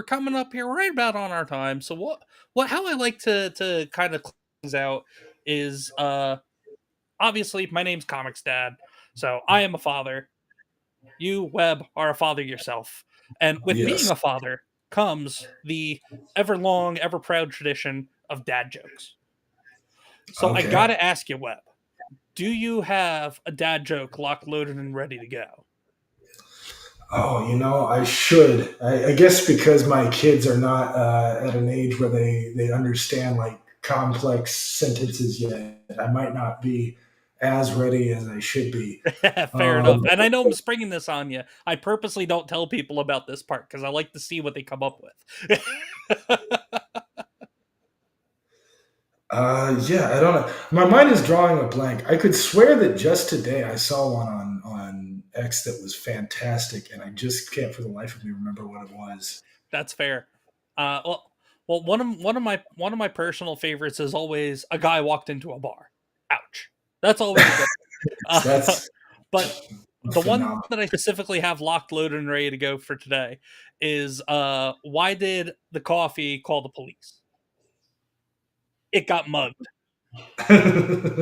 coming up here right about on our time. So how I like to kind of close out is obviously my name's Comics Dad, so I am a father. You, Webb, are a father yourself, and with being a father comes the ever long, ever proud tradition of dad jokes. So I gotta ask you, Webb, do you have a dad joke locked, loaded, and ready to go? Oh, I should. I guess because my kids are not at an age where they understand like complex sentences yet, I might not be as ready as I should be. Fair enough. And I know I'm springing this on you. I purposely don't tell people about this part because I like to see what they come up with. I don't know. My mind is drawing a blank. I could swear that just today I saw one on X that was fantastic, and I just can't for the life of me remember what it was. That's fair. Well, one of my personal favorites is always a guy walked into a bar. Ouch. That's always good. But the one that I specifically have locked, loaded, and ready to go for today is why did the coffee call the police? It got mugged. I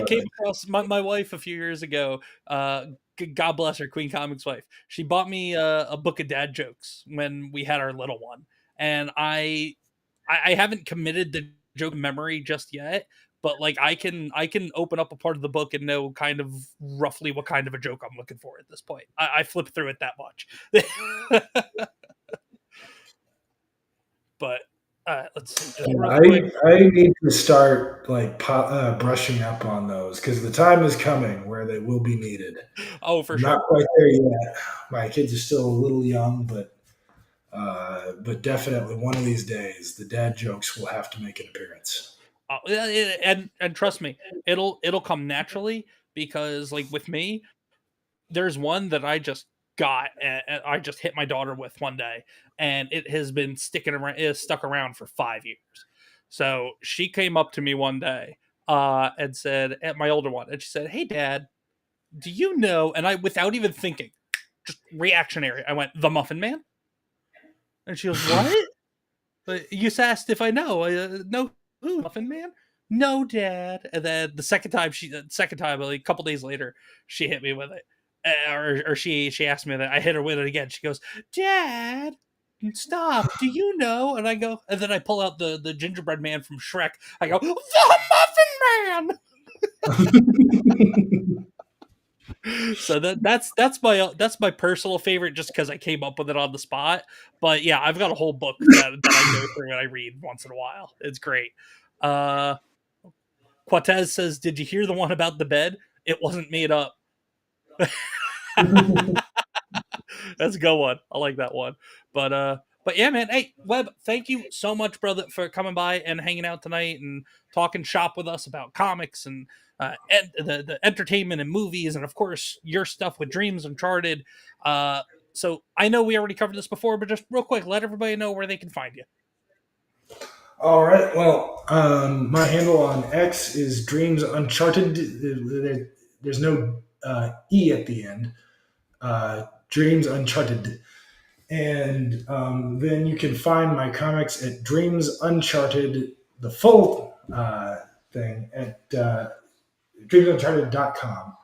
came across my wife a few years ago. God bless her, Queen Comics wife. She bought me a book of dad jokes when we had our little one. and I haven't committed the joke memory just yet, but like I can open up a part of the book and know kind of roughly what kind of a joke I'm looking for at this point. I flip through it that much. But let's see, just real quick. I need to start like brushing up on those because the time is coming where they will be needed. Oh, for I'm sure. not quite there yet. My kids are still a little young, but definitely one of these days the dad jokes will have to make an appearance. And trust me, it'll come naturally because like with me, there's one that I just got and I just hit my daughter with one day, and it has been sticking around, is stuck around for 5 years. So she came up to me one day and said, at my older one, and she said, "Hey, Dad, do you know?" And I, without even thinking, just reactionary, I went, "The Muffin Man," and she goes, "What?" But you just asked if I know. No, who? Muffin Man? No, Dad. And then the second time, like a couple days later, she hit me with it, or she asked me that. I hit her with it again. She goes, "Dad, stop! Do you know?" And I go, and then I pull out the gingerbread man from Shrek. I go, "The Muffin Man." So that's my personal favorite, just because I came up with it on the spot. But yeah, I've got a whole book that I go through and I read once in a while. It's great. Quatez says, "Did you hear the one about the bed? It wasn't made up." That's a good one. I like that one. But yeah, man. Hey, Webb, thank you so much, brother, for coming by and hanging out tonight and talking shop with us about comics and the entertainment and movies, and of course your stuff with Dreams Uncharted. So I know we already covered this before, but just real quick, let everybody know where they can find you. All right. Well, my handle on X is Dreams Uncharted. There's no E at the end. Dreams Uncharted. And then you can find my comics at Dreams Uncharted, the full thing, at dreamsuncharted.com.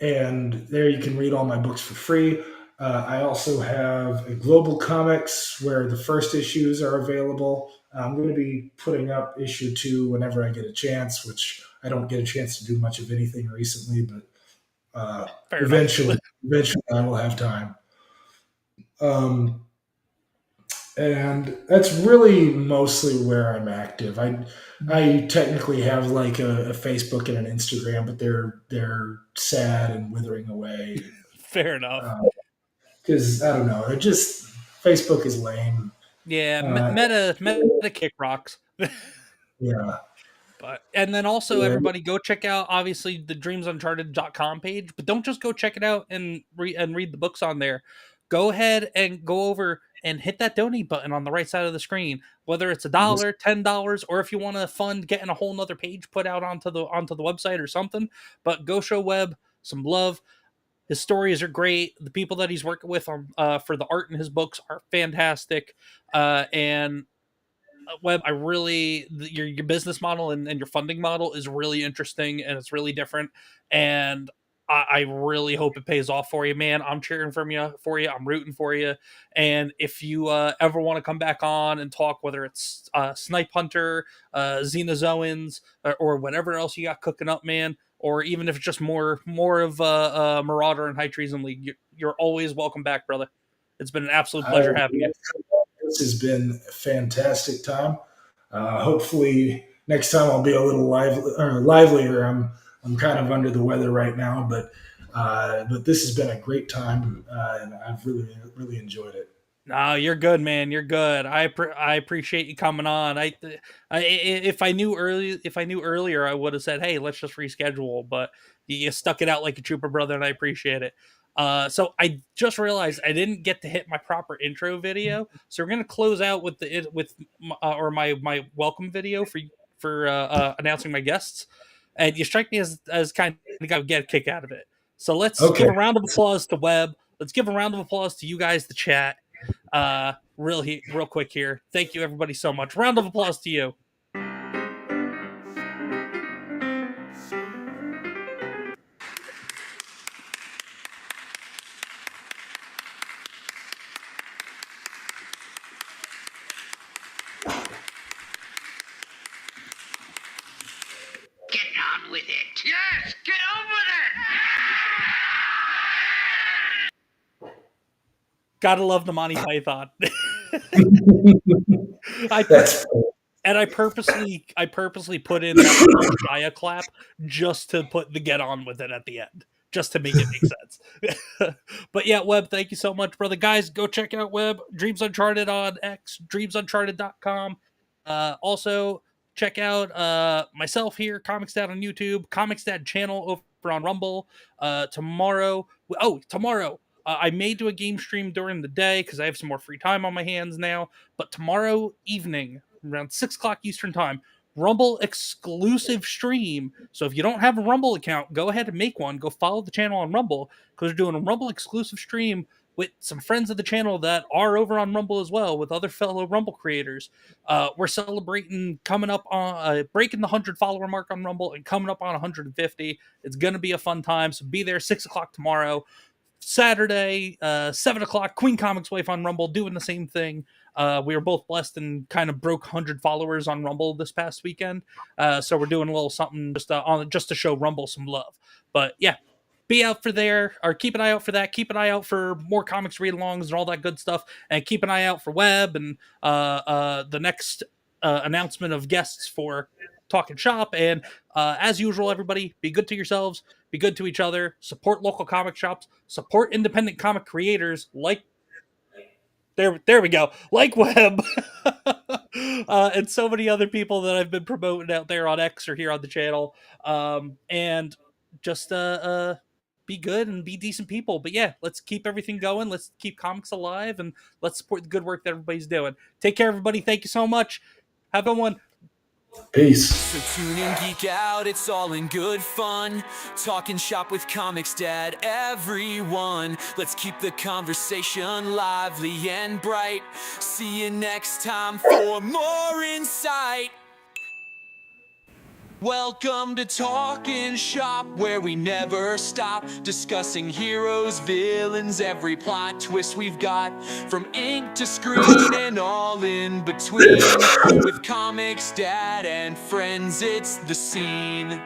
And there you can read all my books for free. I also have a Global Comics where the first issues are available. I'm going to be putting up issue 2 whenever I get a chance, which I don't get a chance to do much of anything recently, but eventually I will have time. And that's really mostly where I'm active. I technically have like a Facebook and an Instagram, but they're sad and withering away. Fair enough. Because I don't know, it just Facebook is lame. Yeah, meta kick rocks. Yeah. But and then also everybody go check out obviously the dreamsuncharted.com page, but don't just go check it out and read the books on there. Go ahead and go over and hit that donate button on the right side of the screen, whether it's $1, $10, or if you want to fund getting a whole nother page put out onto the website or something. But go show Webb some love. His stories are great. The people that he's working with on for the art in his books are fantastic. And Webb, I really your business model and your funding model is really interesting and it's really different. And I really hope it pays off for you, man. I'm cheering for you. I'm rooting for you. And if you ever want to come back on and talk, whether it's Snipe Hunter, Xenozoans, or whatever else you got cooking up, man, or even if it's just more of Merauder and High Treason League, you're always welcome back, brother. It's been an absolute pleasure having you. This has been a fantastic time. Hopefully next time I'll be a little livelier. I'm kind of under the weather right now, but this has been a great time, and I've really enjoyed it. No, you're good, man. You're good. I appreciate you coming on. If I knew earlier, I would have said, "Hey, let's just reschedule." But you stuck it out like a trooper, brother, and I appreciate it. So I just realized I didn't get to hit my proper intro video, so we're gonna close out with my welcome video for announcing my guests. And you strike me as kind of the guy who get a kick out of it. So let's give a round of applause to Webb. Let's give a round of applause to you guys, the chat. Real quick here. Thank you everybody so much. Round of applause to you. Gotta love the Monty Python. That's I purposely put in that Shia clap just to put the get on with it at the end, just to make it make sense. But yeah, Webb, thank you so much, brother. Guys, go check out Webb, Dreams Uncharted on X, dreamsuncharted.com. Also, check out myself here, Comics Dad on YouTube, Comics Dad channel over on Rumble. Tomorrow, I may do a game stream during the day because I have some more free time on my hands now. But tomorrow evening, around 6 o'clock Eastern time, Rumble exclusive stream. So if you don't have a Rumble account, go ahead and make one. Go follow the channel on Rumble because we're doing a Rumble exclusive stream with some friends of the channel that are over on Rumble as well, with other fellow Rumble creators. We're celebrating coming up on breaking the 100 follower mark on Rumble and coming up on 150. It's going to be a fun time. So be there 6 o'clock tomorrow. Saturday, 7 o'clock, Queen Comics Wife on Rumble doing the same thing. We were both blessed and kind of broke 100 followers on Rumble this past weekend. So we're doing a little something just to show Rumble some love. But yeah, be out for there, or keep an eye out for that. Keep an eye out for more comics read-alongs and all that good stuff. And keep an eye out for Webb and the next announcement of guests for Talkin' Shop. And as usual, everybody, be good to yourselves, be good to each other, support local comic shops, support independent comic creators like there we go, like Webb, and so many other people that I've been promoting out there on X or here on the channel. And just be good and be decent people. But yeah, let's keep everything going. Let's keep comics alive and let's support the good work that everybody's doing. Take care, everybody. Thank you so much. Have a good one. Peace. So tune in, geek out, it's all in good fun. Talking shop with Comics Dad, everyone. Let's keep the conversation lively and bright. See you next time for more insight. Welcome to Talkin' Shop, where we never stop discussing heroes, villains, every plot twist we've got, from ink to screen and all in between. With Comics Dad and friends, it's the scene.